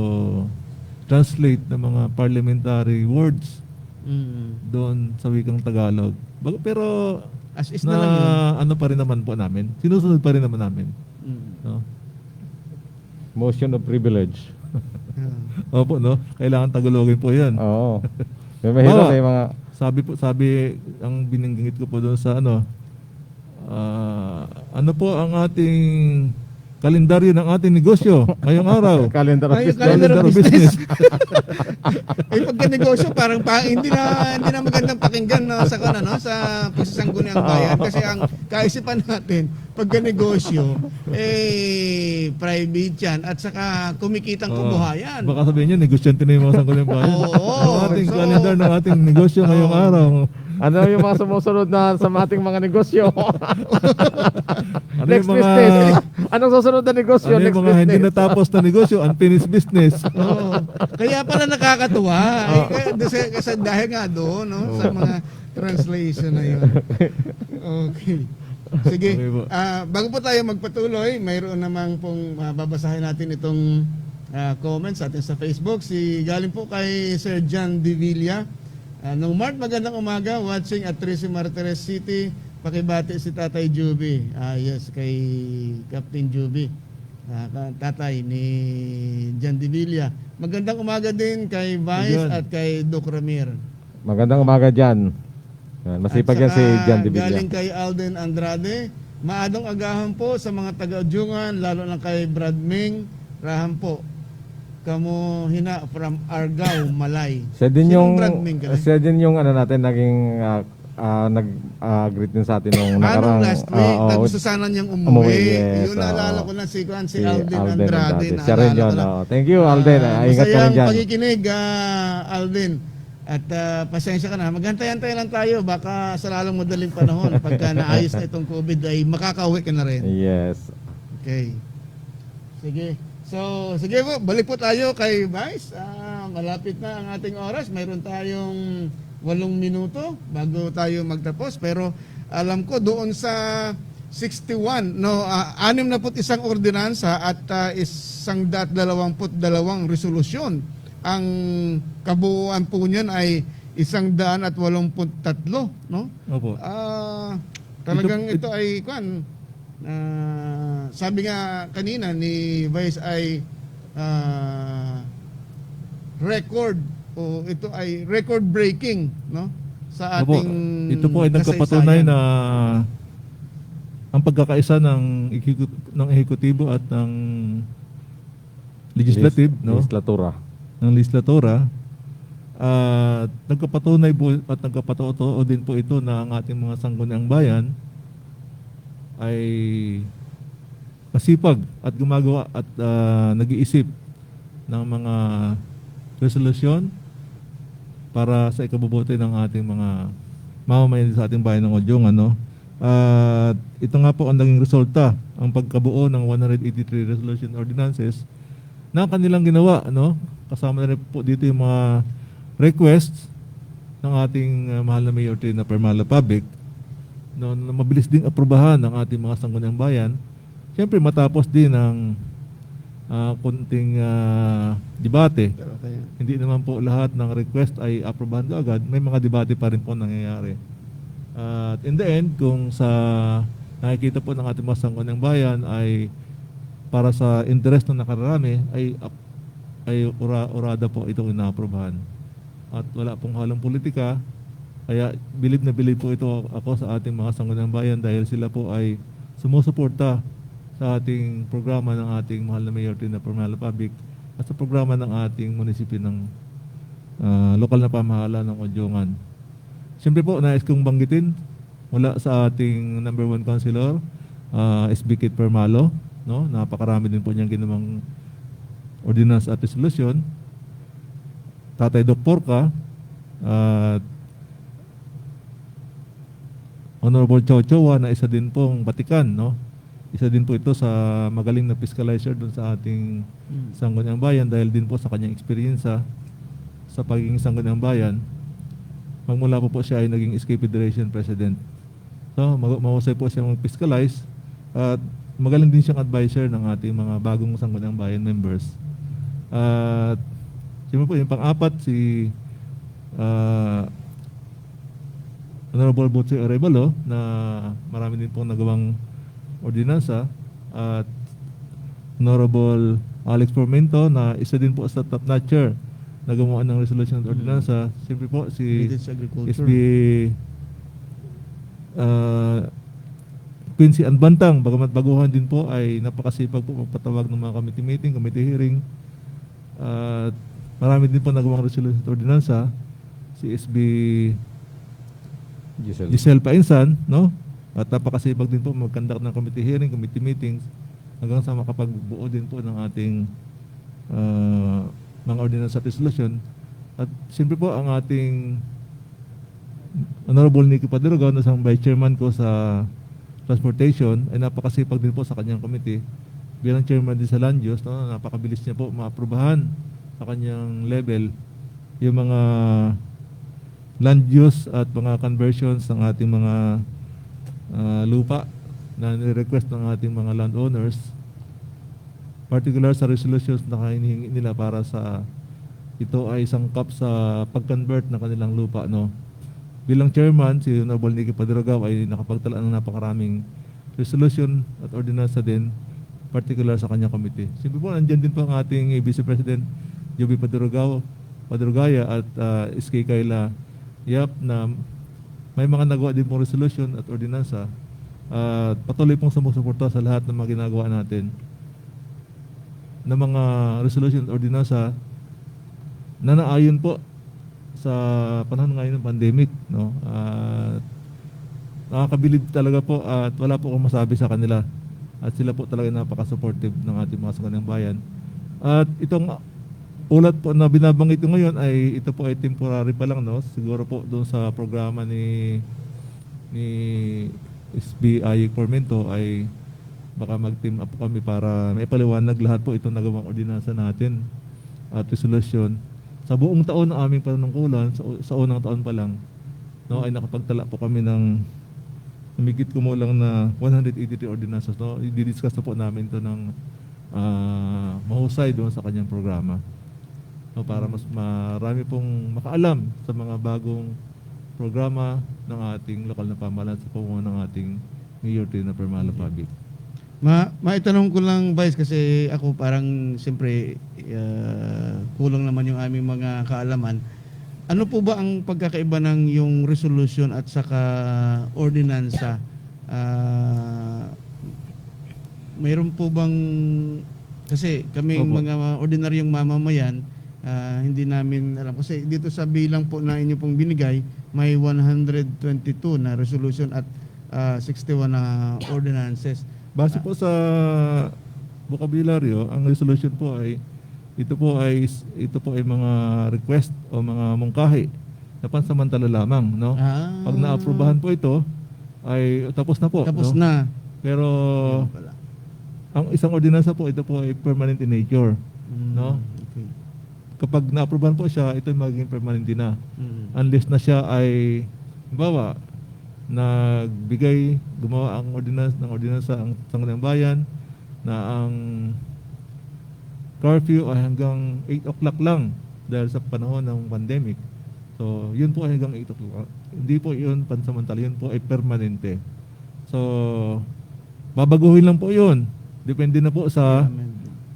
translate na mga parliamentary words Mm. doon sa wikang Tagalog. Pero As is na na lang yun. ano pa rin naman po namin. Sinusunod pa rin naman namin. Mm. No? Motion of privilege. Ah. Opo, no? Kailangan Tagalogin po yan. Oo. May mahirap, Bawa. may mga... Sabi ang bininggit ko po doon sa ano po ang ating kalendaryo ng ating negosyo ngayong araw. Calendar of Ay, business. calendar of Calendar of business. Pagka-negosyo, parang hindi na magandang pakinggan no, sa sa pagsasanggunihang bayan kasi ang kaisipan natin pagka-negosyo private yan at saka kumikitang kabuhayan. Baka sabihin niyo, negosyante na yung mga sangkulang bayan. Oo. Ang ating So, kalendar ng ating negosyo ngayong araw. Ano yung mga sumusunod na sa ating mga negosyo? Ano Next yung mga, business. Anong susunod na negosyo? ano yung Next mga hindi business. natapos na negosyo, unfinished business. Oo. Kaya pala nakakatuwa. Kasi dahil nga doon, no, sa mga translation na yun. Okay. Sige. Okay po. Bago po tayo magpatuloy, mayroon namang pong babasahin natin itong comments atin sa Facebook. Galing po kay Sir John De Villa. Nung Mart, magandang umaga. Watching at Tracy Martires City. Pakibati si Tatay Juby. Yes, kay Captain Juby. Tatay ni John De Villa. Magandang umaga din kay Vice Ayun. at kay Doc Ramir. Magandang umaga dyan. Yan, masipag yan At si saka, John De Villa. galing kay Alden Andrade. Maadong agahan po sa mga taga-Udyungan, lalo na kay Brad Ming. Rahan po. Kamo hina from Argao, Malay. Siya din Sinong yung Brad Ming ka na? siya din yung ano natin naging nag-greet din sa atin nung nakarang Last week, oo, gusto sana niyang umuwi, umuwi. yes, Yun, naalala ko na si Alden Andrade. Siya rin yun. Thank you, Alden. Ingat ka rin Masayang dyan. pakikinig, Alden. At pasensya ka na. Maghantay-antay lang tayo. Baka sa lalong madaling panahon, pagka naayos na itong COVID, ay makakauwi ka na rin. Yes. Okay. Sige. So, sige po, balik po tayo kay Vice. Malapit na ang ating oras. Mayroon tayong 8 minuto bago tayo magtapos. Pero alam ko doon sa 61, 61 ordinansa at 122 resolusyon. Ang kabuuan po niyan ay 183, no? Opo. Talagang ito ay sabi nga kanina ni Vice ay record o ito ay record breaking, no, sa Opo. ating Ito po ay nagpapatunay kasaysayan. na ang pagkakaisa ng ehekutibo at ng legislative, no? Legislatura. Ng legislatura, nagpapatunay po at nagpapatotoo din po ito na ang ating mga sangguniang bayan ay masipag at gumagawa at nag-iisip ng mga resolusyon para sa ikabubuti ng ating mga mamamayan sa ating bayan ng Udyong, ano. At ito nga po ang naging resulta, ang pagkabuo ng 183 resolution ordinances na kanilang ginawa, ano. Kasama na rin po dito yung mga requests ng ating mahal na Mayor Trina Permala Pabic, no, na mabilis ding aprubahan ng ating mga sangguniang bayan. Siyempre matapos din ng kunting debate. Okay. Hindi naman po lahat ng request ay aprubahan agad. May mga debate pa rin po nangyayari. At in the end, kung sa nakikita po ng ating mga sangguniang bayan ay para sa interest ng nakararami, ay urada po itong inaaprubahan. At wala pong halong politika. Kaya bilib na bilib po ito ako sa ating mga sangguniang bayan dahil sila po ay sumusuporta sa ating programa ng ating mahal na Mayor Trina Permala Pabic at sa programa ng ating munisipyo ng lokal na pamahalaan ng Odyongan. Siyempre po, nais kong banggitin mula sa ating number 1 councilor, SB Kit Permalo, no? Napakarami din po niyang ginawang ordinance at resolution. Tatay Doc Porca, at Honorable Chow Chowa na isa din pong Batikan, no? Isa din po ito sa magaling na fiscalizer doon sa ating Sangguniang Bayan dahil din po sa kanyang eksperyensya sa pagiging Sangguniang Bayan. Magmula po siya ay naging SK Federation President. So, mahusay po siya mag-fiscalize at magaling din siyang advisor ng ating mga bagong Sangguniang Bayan members. At siyempre po yung pang-apat si Honorable Butsi Arevalo na marami din pong nagawang ordinansa at Honorable Alex Formento na isa din po sa top notcher na gumawa ng resolution at ordinansa. Siyempre po si Related sa agriculture. SB Quincy Anbantang, bagamat baguhan din po ay napakasipag po magpatawag ng mga committee meeting, committee hearing. At marami din po nagawang resolution at ordinansa. Si SB Giselle Painsan, no? At napakasipag din po mag-conduct ng committee hearing, committee meetings hanggang sa makapagbuo din po ng ating mga ordinance at resolution. At siyempre po ang ating Honorable Nicky Padurugao na isang vice chairman ko sa transportation ay napakasipag din po sa kanyang committee bilang chairman din sa land use, no? Napakabilis niya po maaprubahan sa kanyang level yung mga land use at mga conversions ng ating mga lupa na ni-request ng ating mga landowners, particular sa resolutions na hinihingi nila para sa ito ay sangkap sa pag-convert ng kanilang lupa, no? Bilang chairman, si Honorable Nicky Padurugao ay nakapagtala ng napakaraming resolution at ordinansa din, particular sa kanyang committee. Siyempre po, nandiyan din po ang ating Vice President Joby Padurugaya at SK Kayla Yap na may mga nagawa din pong resolution at ordinansa at patuloy pong sumusuporta sa lahat ng mga ginagawa natin na mga resolution at ordinansa na naayon po sa panahon ngayon ng pandemic, no? Nakakabilib talaga po at wala po akong masabi sa kanila at sila po talaga napaka-supportive ng ating mga Sangguniang Bayan. At itong ulat po na binabanggit ko ngayon ay ito po ay temporary pa lang, no? Siguro po doon sa programa ni SBI Formento ay baka mag-team up po kami para may paliwanag lahat po itong nagawang ordinansa natin at resolution. Sa buong taon ng aming panunungkulan, sa unang taon pa lang, no, ay nakapagtala po kami ng humigit kumulang na 183 ordinances, no? I-discuss na po namin ito ng mahusay doon sa kanyang programa. No, para mas marami pong makaalam sa mga bagong programa ng ating lokal na pamahalaan sa pamumuno ng ating Mayor Tina Permalo Public. Maitanong ko lang, Vice, kasi ako parang siyempre kulang naman yung aming mga kaalaman. Ano po ba ang pagkakaiba ng yung resolution at saka ordinansa? Mayroon po bang, kasi kaming Opo. mga ordinaryong mamamayan, hindi namin alam. Kasi dito sa bilang po na inyo pong binigay, may 122 na resolution at 61 na ordinances. Base po sa bokabularyo, ang resolution po ay ito po ay mga request o mga mungkahi na pansamantala lamang, no? Pag naaprubahan po ito ay tapos na po, Tapos no? na. Pero ang isang ordinansa po ito po ay permanent in nature, no? Okay. Kapag naaprubahan po siya, ito ay magiging permanent din na. Mm. Unless na siya ay bawa gumawa ang ordinansa ang Sangguniang Bayan na ang curfew ay hanggang 8 o'clock lang dahil sa panahon ng pandemic. So, yun po ay hanggang 8 o'clock. Hindi po yun pansamantala, yun po ay permanente. So, babaguhin lang po yun. Depende na po sa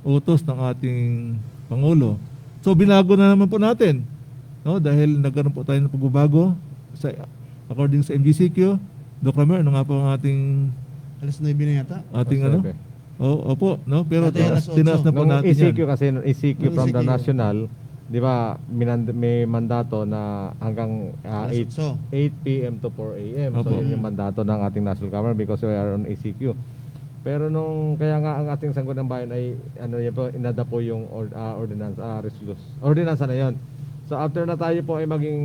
utos ng ating Pangulo. So, binago na naman po natin, no? Dahil nagkaroon po tayo ng pagbabago sa according sa MGCQ. Doc Ramer, ano nga po ang ating Alas 9 na yata. ano? Opo, no? Pero Dati alas 8. tinaas na po Nung natin ECQ yan. kasi, nung ECQ Nung from the ECQ. national, di ba, may mandato na hanggang Alas 8. 8 p.m. to 4 a.m. So, Opo. yun yung mandato ng ating national government because we are on ECQ. Pero kaya nga ang ating Sangguniang Bayan ay, yan po, inada po yung ordinance, ordinance na yun. So, after na tayo po ay maging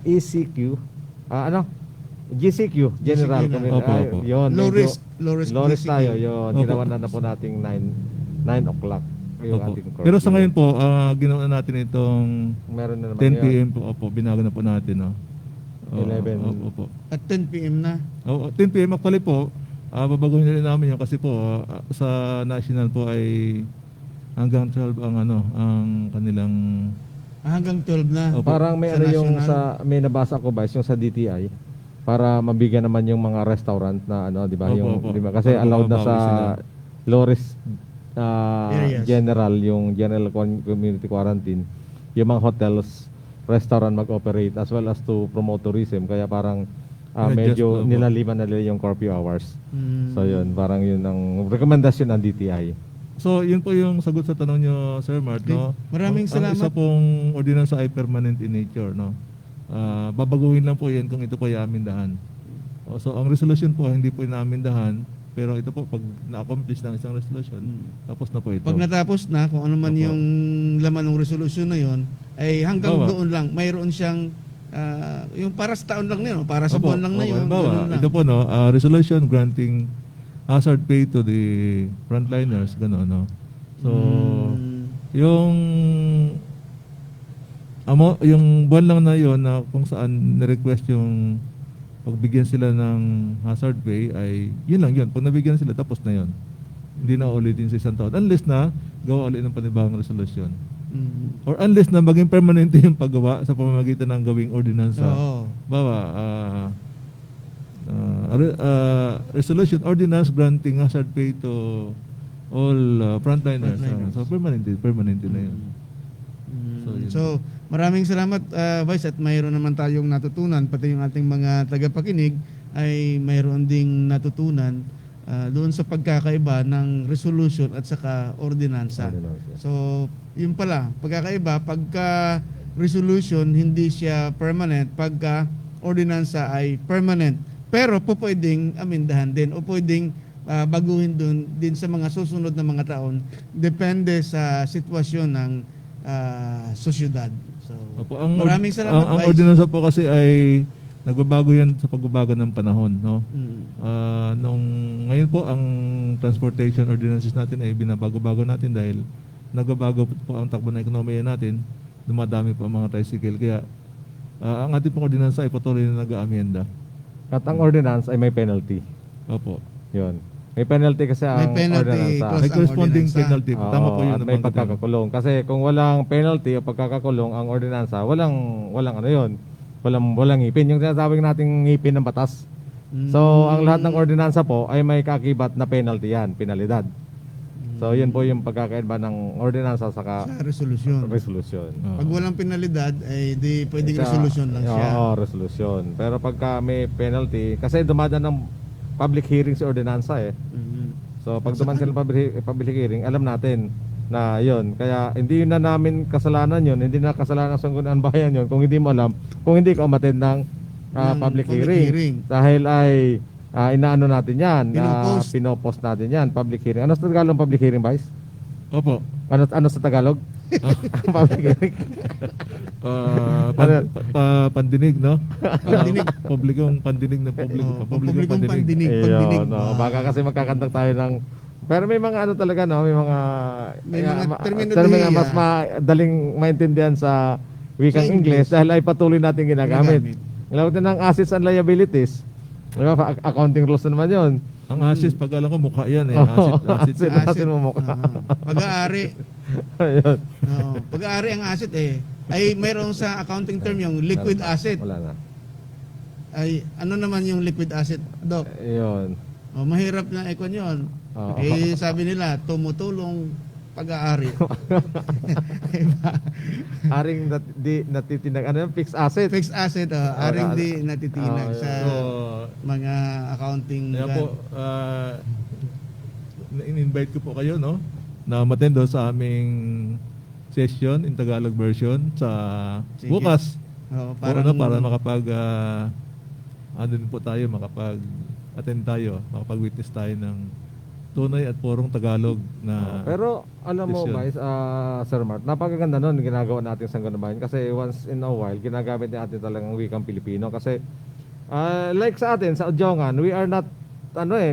ECQ, GCQ, General GCQ na. Committee. Opo, opo. Yun, Low medyo- risk, low risk low risk GCQ. tayo, yun. Opo. Ginawa na po nating 9 o'clock. Yung Opo. ating curfew. Pero sa ngayon po, ginawa natin itong meron na naman 10 yun. p.m. po. Opo, binago na po natin. No? 11. Opo. At 10 p.m. na. 10 p.m. actually po, babaguhin na rin namin yun kasi po sa national po ay hanggang 12 ang kanilang Hanggang 12 na. Opo. Parang may Sa yung national. may nabasa ko ba yung sa DTI para mabigyan naman yung mga restaurant na di ba? Opo, Yung opo. di ba? Kasi Para allowed na sa mababawi sila. low risk Areas. general, yung general community quarantine, yung mga hotels, restaurant mag-operate as well as to promote tourism. Kaya parang Adjust medyo na po. nilaliman na nila yung curfew hours. Mm. So yun, parang yun ang rekomendasyon ng DTI. So, yun po yung sagot sa tanong nyo, Sir Mart, Okay. no? Maraming Ang salamat. isa pong ordinansa ay permanent in nature, no? Babaguhin lang po yan kung ito po ay amindahan. So, ang resolution po, hindi po inaamindahan, pero ito po, pag na-accomplish ng isang resolution, tapos na po ito. Pag natapos na, kung ano man Opo. yung laman ng resolution na yon, ay hanggang Bawa. doon lang. Mayroon siyang, yung para sa taon lang na yun, para sa Opo, buwan lang na opo. yun. Halimbawa, ganun lang. ito po, no? Resolution granting hazard pay to the frontliners, gano'n, no? So, yung yung buwan lang na yon na kung saan ni-request yung pagbigyan sila ng hazard pay ay yun lang yun. Pag nabigyan sila, tapos na yun. Hindi na ulitin sa isang taon. Unless na gawa ulit ng panibagong resolusyon. Mm. Or unless na maging permanente yung paggawa sa pamamagitan ng gawing ordinansa. Oo. Bawa, resolution ordinance granting hazard pay to all frontliners. Frontliners. So permanente na yun. Mm. So, yun. So, maraming salamat Vice, at mayroon naman tayong natutunan, pati yung ating mga tagapakinig ay mayroon ding natutunan doon sa pagkakaiba ng resolution at saka ordinansa. So, yun pala, pagkakaiba, pagka resolution hindi siya permanent, pagka ordinansa ay permanent. Pero po pwedeng amindahan din o pwedeng baguhin doon din sa mga susunod na mga taon, depende sa sitwasyon ng sosyudad. So, Opo, maraming salamat, ang Vice. ordinansa po kasi ay nagbabago yan sa pagbabago ng panahon, no? Mm. Ngayon po ang transportation ordinances natin ay binabago-bago natin dahil nagbabago po ang takbo ng ekonomiya natin, dumadami po ang mga tricycle. Kaya ang ating pong ordinansa ay patuloy na nag-aamyenda. At ang ordinance ay may penalty. Opo. Yun. May penalty kasi May ang penalty ordinansa. plus May ang corresponding ordinansa. penalty. Oo, Tama po yun. at may nabanggit. pagkakakulong. Kasi kung walang penalty o pagkakakulong ang ordinansa, walang ano yun. Walang ngipin. Yung tinatawag nating ngipin ng batas. So, ang lahat ng ordinansa po ay may kakibat na penalty yan, penalidad. So, yun po yung pagkakaiba ng ordinansa saka Sa resolution. resolution. Oo. Pag walang penalidad, ay di pwedeng Sa- resolution lang siya. Oo, resolution. Pero pagka may penalty, kasi dumadaan ng public hearing si ordinansa eh. Mhm. So pag duman sila ng public hearing, alam natin na yon. Kaya hindi na namin kasalanan yon, hindi na kasalanan ng Sangguniang Bayan yon kung hindi mo alam, kung hindi ka umattend ng Ng public public hearing. hearing. Dahil ay inaano natin yan, Pinopost. pinopost natin yan, public hearing. Ano sa Tagalog public hearing, Vice? Opo. Ano sa Tagalog? Public hearing. Pandinig, no? Pandinig. Publikong pandinig ng publiko. Oh, Publikong publikong pandinig. pandinig. Ayun, no. Baka kasi magkakantak tayo ng pero may mga ano talaga no, may mga terminolohiya. mas madaling maintindihan sa wikang Sa English English. dahil ay patuloy natin ginagamit. Lalo din ng assets and liabilities. Di ba? Accounting rules na naman 'yon. Ang assets, pag alam ko, mukha yan eh. Oo, Asset. asset mo mukha. Pag-aari. Ayun. Oo. Pag-aari ang asset ay mayroong sa accounting term yung liquid asset. Wala na. Ay ano naman yung liquid asset, Doc? Ayun. Mahirap na ikon yun. Oo. Sabi nila, tumutulong pag-aari. Aring natitinag ano yung fixed asset. Fixed asset, aring di natitinag sa So, mga accounting. kaya po, in-invite ko po kayo, no, na matendo sa aming session in Tagalog version sa Sige. bukas. Oo, Para makapag ano din po tayo, makapag-attend tayo, makapag-witness tayo ng tunay at purong Tagalog na Pero alam mo, Yes, yun. Vice, Sir Mart, napakaganda nun ginagawa natin sa Sangguniang Bayan kasi once in a while ginagamit natin talagang wikang Pilipino kasi like sa atin sa Udjongan, we are not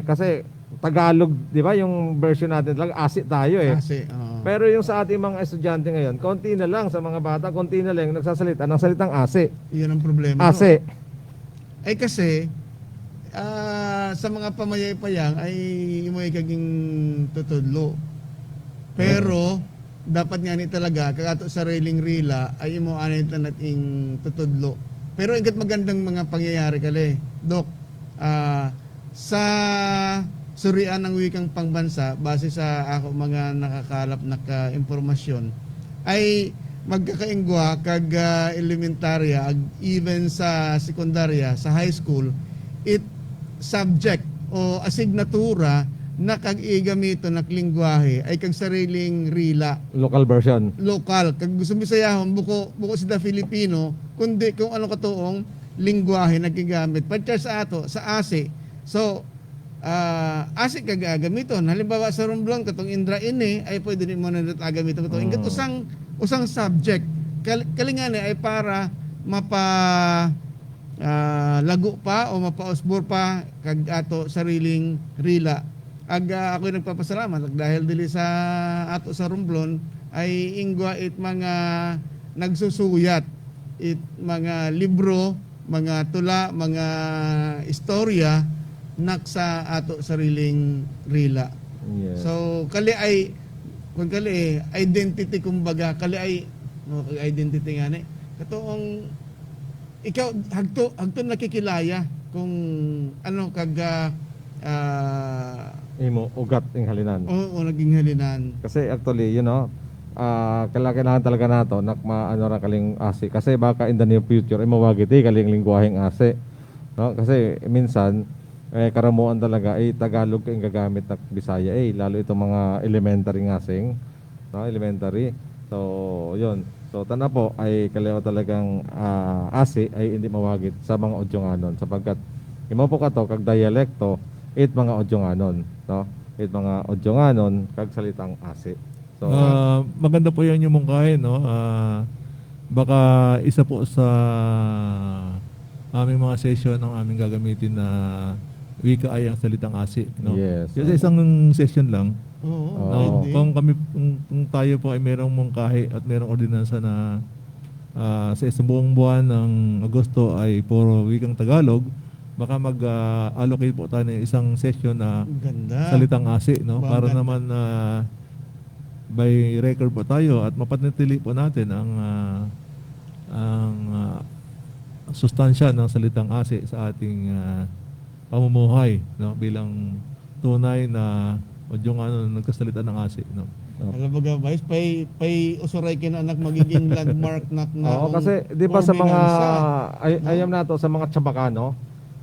kasi Tagalog, 'di ba? Yung version natin lang asi tayo eh. Kasi, oo. Pero yung sa ating mga estudyante ngayon, konti na lang sa mga bata, konti na lang yung nagsasalita ng salitang asi. Yun ang problema. Asi. Ay kasi, sa mga pamayay-payang ay mo kaging tutudlo. Pero, dapat nga ni talaga, kagato sa railing rila, ay mo anay nating tutudlo. Pero ingat magandang mga pangyayari kali. Dok, sa surian ng wikang pangbansa, base sa ako mga nakakalap na impormasyon, ay magkakaingwa kag elementarya, even sa sekundarya, sa high school, it subject o asignatura na kag igamito na lingwahe ay kag sariling rila Local version. lokal kag gusto Bisayahon buko sila Filipino kundi kung ano katuong lingwahe nagigamit patya sa ato sa ASE. So ASE kag gagamiton halimbawa sa Romblon katong Indra ini ay pwede din mo na gamiton kato ingat usang subject kalingani ay para mapa lago pa o mapausbor pa kag ato sariling rila. Ako nagpapasalamat dahil dili sa ato sa Romblon ay ingwa it mga nagsusuyat it mga libro, mga tula, mga istorya nak sa ato sariling rila. Yes. So kali ay kung kali identity kumbaga kali ay identity nga ni katoong ikaw hagto nakikilaya kung ano kag Imo ugat ing halinan. o naging halinan. Kasi actually, kailangan talaga nato nak maano ra kaling asi kasi baka in the near future ay mawagiti kaling lingwaheng asi. No? Kasi minsan karamuan talaga ay Tagalog kay gagamit na Bisaya lalo itong mga elementary ngasing, no? Elementary. So, 'yun. So tana po ay kalayo talagang asi ay hindi mawagit sa mga Udjonganon sapagkat imo po kato kag dialekto it mga Udjonganon, no? It mga Udjonganon kag salitang asi. So maganda po yan yung mungkahin, no? Baka isa po sa aming mga session ang aming gagamitin na wika ay ang salitang asi, no? Yes. Kasi isang session lang. Oo. Oo. Pwede. Kung tayo po ay merong mungkahi at merong ordinansa na sa isang buong buwan ng Agosto ay puro wikang Tagalog, baka mag-allocate po tayo ng isang session na Ganda. salitang asi, no? Wow, Para ganda. naman by record po tayo at mapanatili po natin ang sustansya ng salitang asi sa ating pamumuhay, no? Bilang tunay na Udjonganon nagkasalita ng asi, no? Alam mo ga Vice, pay usuray kin anak magiging landmark na Oo, kasi 'di ba sa mga ayam nato sa mga Chabacano,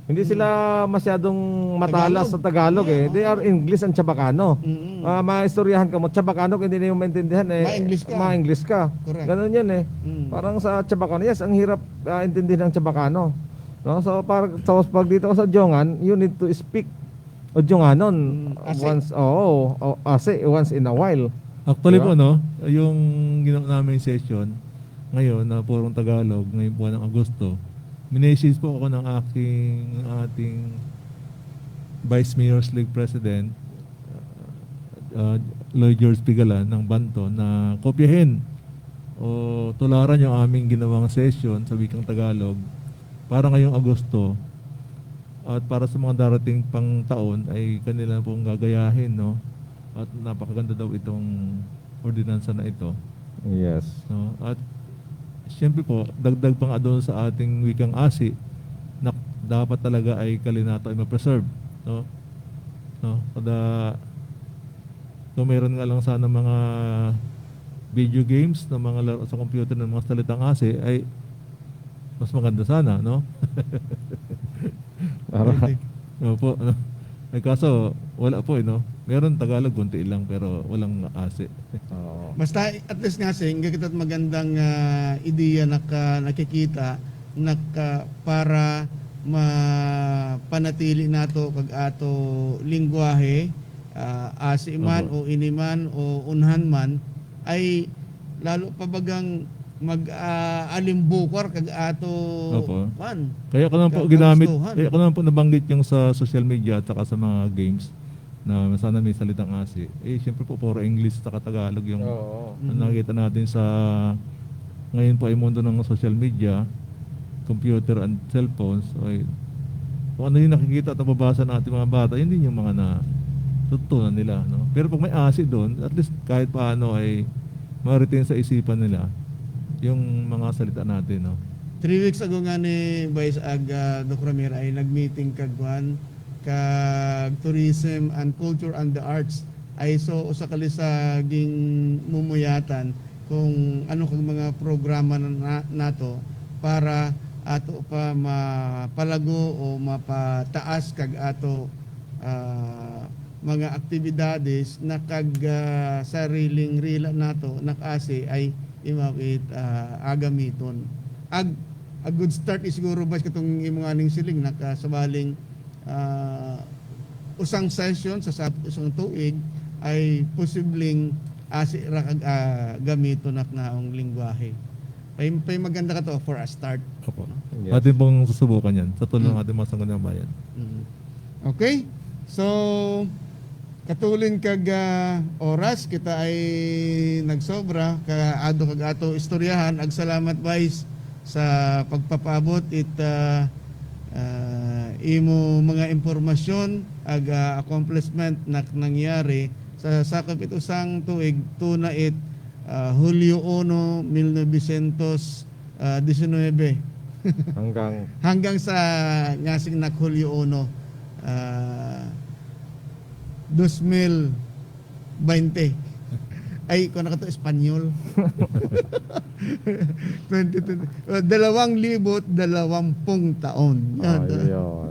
hindi sila masyadong matalas sa Tagalog eh. They are English and Chabacano. Maistoryahan ka mo Chabacano hindi na yung maintindihan Ma-English ka. Ma-English ka. Correct. Ganun 'yan eh. Mm. Parang sa Chabacano, yes, ang hirap intindihin ng Chabacano. No? So pag dito sa Udjongan, you need to speak Udjonganon Asi. once in a while. Actually Diba? po, no, yung ginawa namin session ngayon na purong Tagalog ngayong buwan ng Agosto, minessage po ako ng ating Vice Mayor's League President Lloyd George Pigalan ng Banto na kopyahin o tularan yung aming ginawang session sa wikang Tagalog para ngayong Agosto at para sa mga darating pang taon ay kanila pong gagayahin, no? At napakaganda daw itong ordinansa na ito, Yes. no? At siyempre po, dagdag pa nga doon sa ating wikang asi na dapat talaga ay kalinato ay ma-preserve, no? No? Kung meron nga lang sana mga video games na mga laro sa computer ng mga salitang asi ay mas maganda sana, no? Para, Opo, no? Ay kaso wala po, no? Meron Tagalog, konti lang, pero walang ASE. Oo. Basta at least nga sing kita magandang ideya nakikita para mapanatili nato kag ato lingwahe asi man o iniman o unhan man ay lalo pa bagang mag-alimbukor kag ato Opo. man. Kaya ko naman po Kagustuhan. kaya ko naman po nabanggit yung sa social media at saka sa mga games na sana may salitang ASE. Siyempre po puro English at Tagalog yung Oo. ang nakikita natin sa ngayon po ay mundo ng social media, computer and cellphones. Ay, kung ano yung nakikita at nababasa ng ating mga bata, yun din yung mga natutunan nila. No? Pero pag may ASE doon, at least kahit paano ay ma-retain sa isipan nila yung mga salita natin. No? 3 weeks ago nga ni Vice Ag Doc Ramira ay nag-meeting kag Tourism and Culture and the Arts ay so usa kali sa ging mumuyatan kung ano kag mga programa nato para ato pa mapalago o mapataas kag ato mga aktibidades na kag sariling rila nato nakasi ay imawit agamiton. A good start is siguro ba katong imong aning siling nakasabaling usang session sa isang tuig ay posibleng ra kag gamito naong lingwahe. Pay maganda ka to for a start. Opo. Yes. Atin pong susubukan yan sa tulong ng ating mga sanggunang bayan. Okay? So, katulin kag oras kita ay nagsobra kag ato istoryahan. Salamat Vice sa pagpapabot imo mga impormasyon ag accomplishment na nangyari sa sakop ito sang tuig tuna Hulyo 1, 1919 hanggang sa ngasing Hulyo 1 2020 ay kung nakato Espanyol 2020 2,020 taon. Ayun.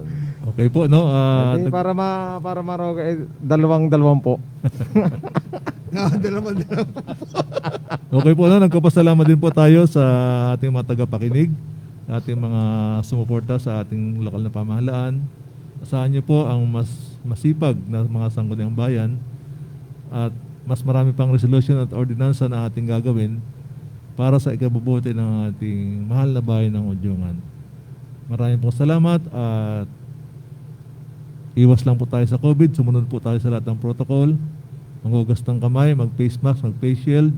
Okay po, no? Para maroga 220 po. Dalawang. Okay po, no? Nagpapasalamat din po tayo sa ating mga tagapakinig, ating mga sumuporta sa ating lokal na pamahalaan. Asahan niyo po ang mas masipag na mga sangguniang bayan at mas marami pang resolution at ordinansa na ating gagawin para sa ikabubuti ng ating mahal na bayan ng Udyungan. Maraming pong salamat at iwas lang po tayo sa COVID, sumunod po tayo sa lahat ng protocol, maghugas ng kamay, mag-face mask, mag-face shield,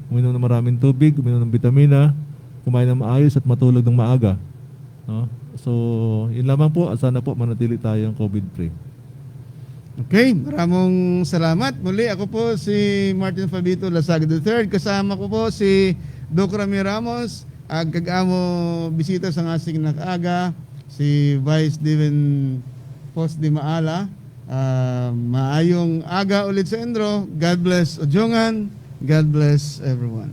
uminom ng maraming tubig, uminom ng vitamina, kumain ng maayos at matulog ng maaga. No? So, yun lamang po at sana po manatili tayong COVID-free. Okay, maraming salamat. Muli ako po si Martin Fabito Lasaga III. Kasama ko po si Doc Rami Ramos, kag-amo bisita sa ngasing nakaga, si Vice Steven Post de Maala. Maayong aga ulit sa Endro. God bless Udyungan. God bless everyone.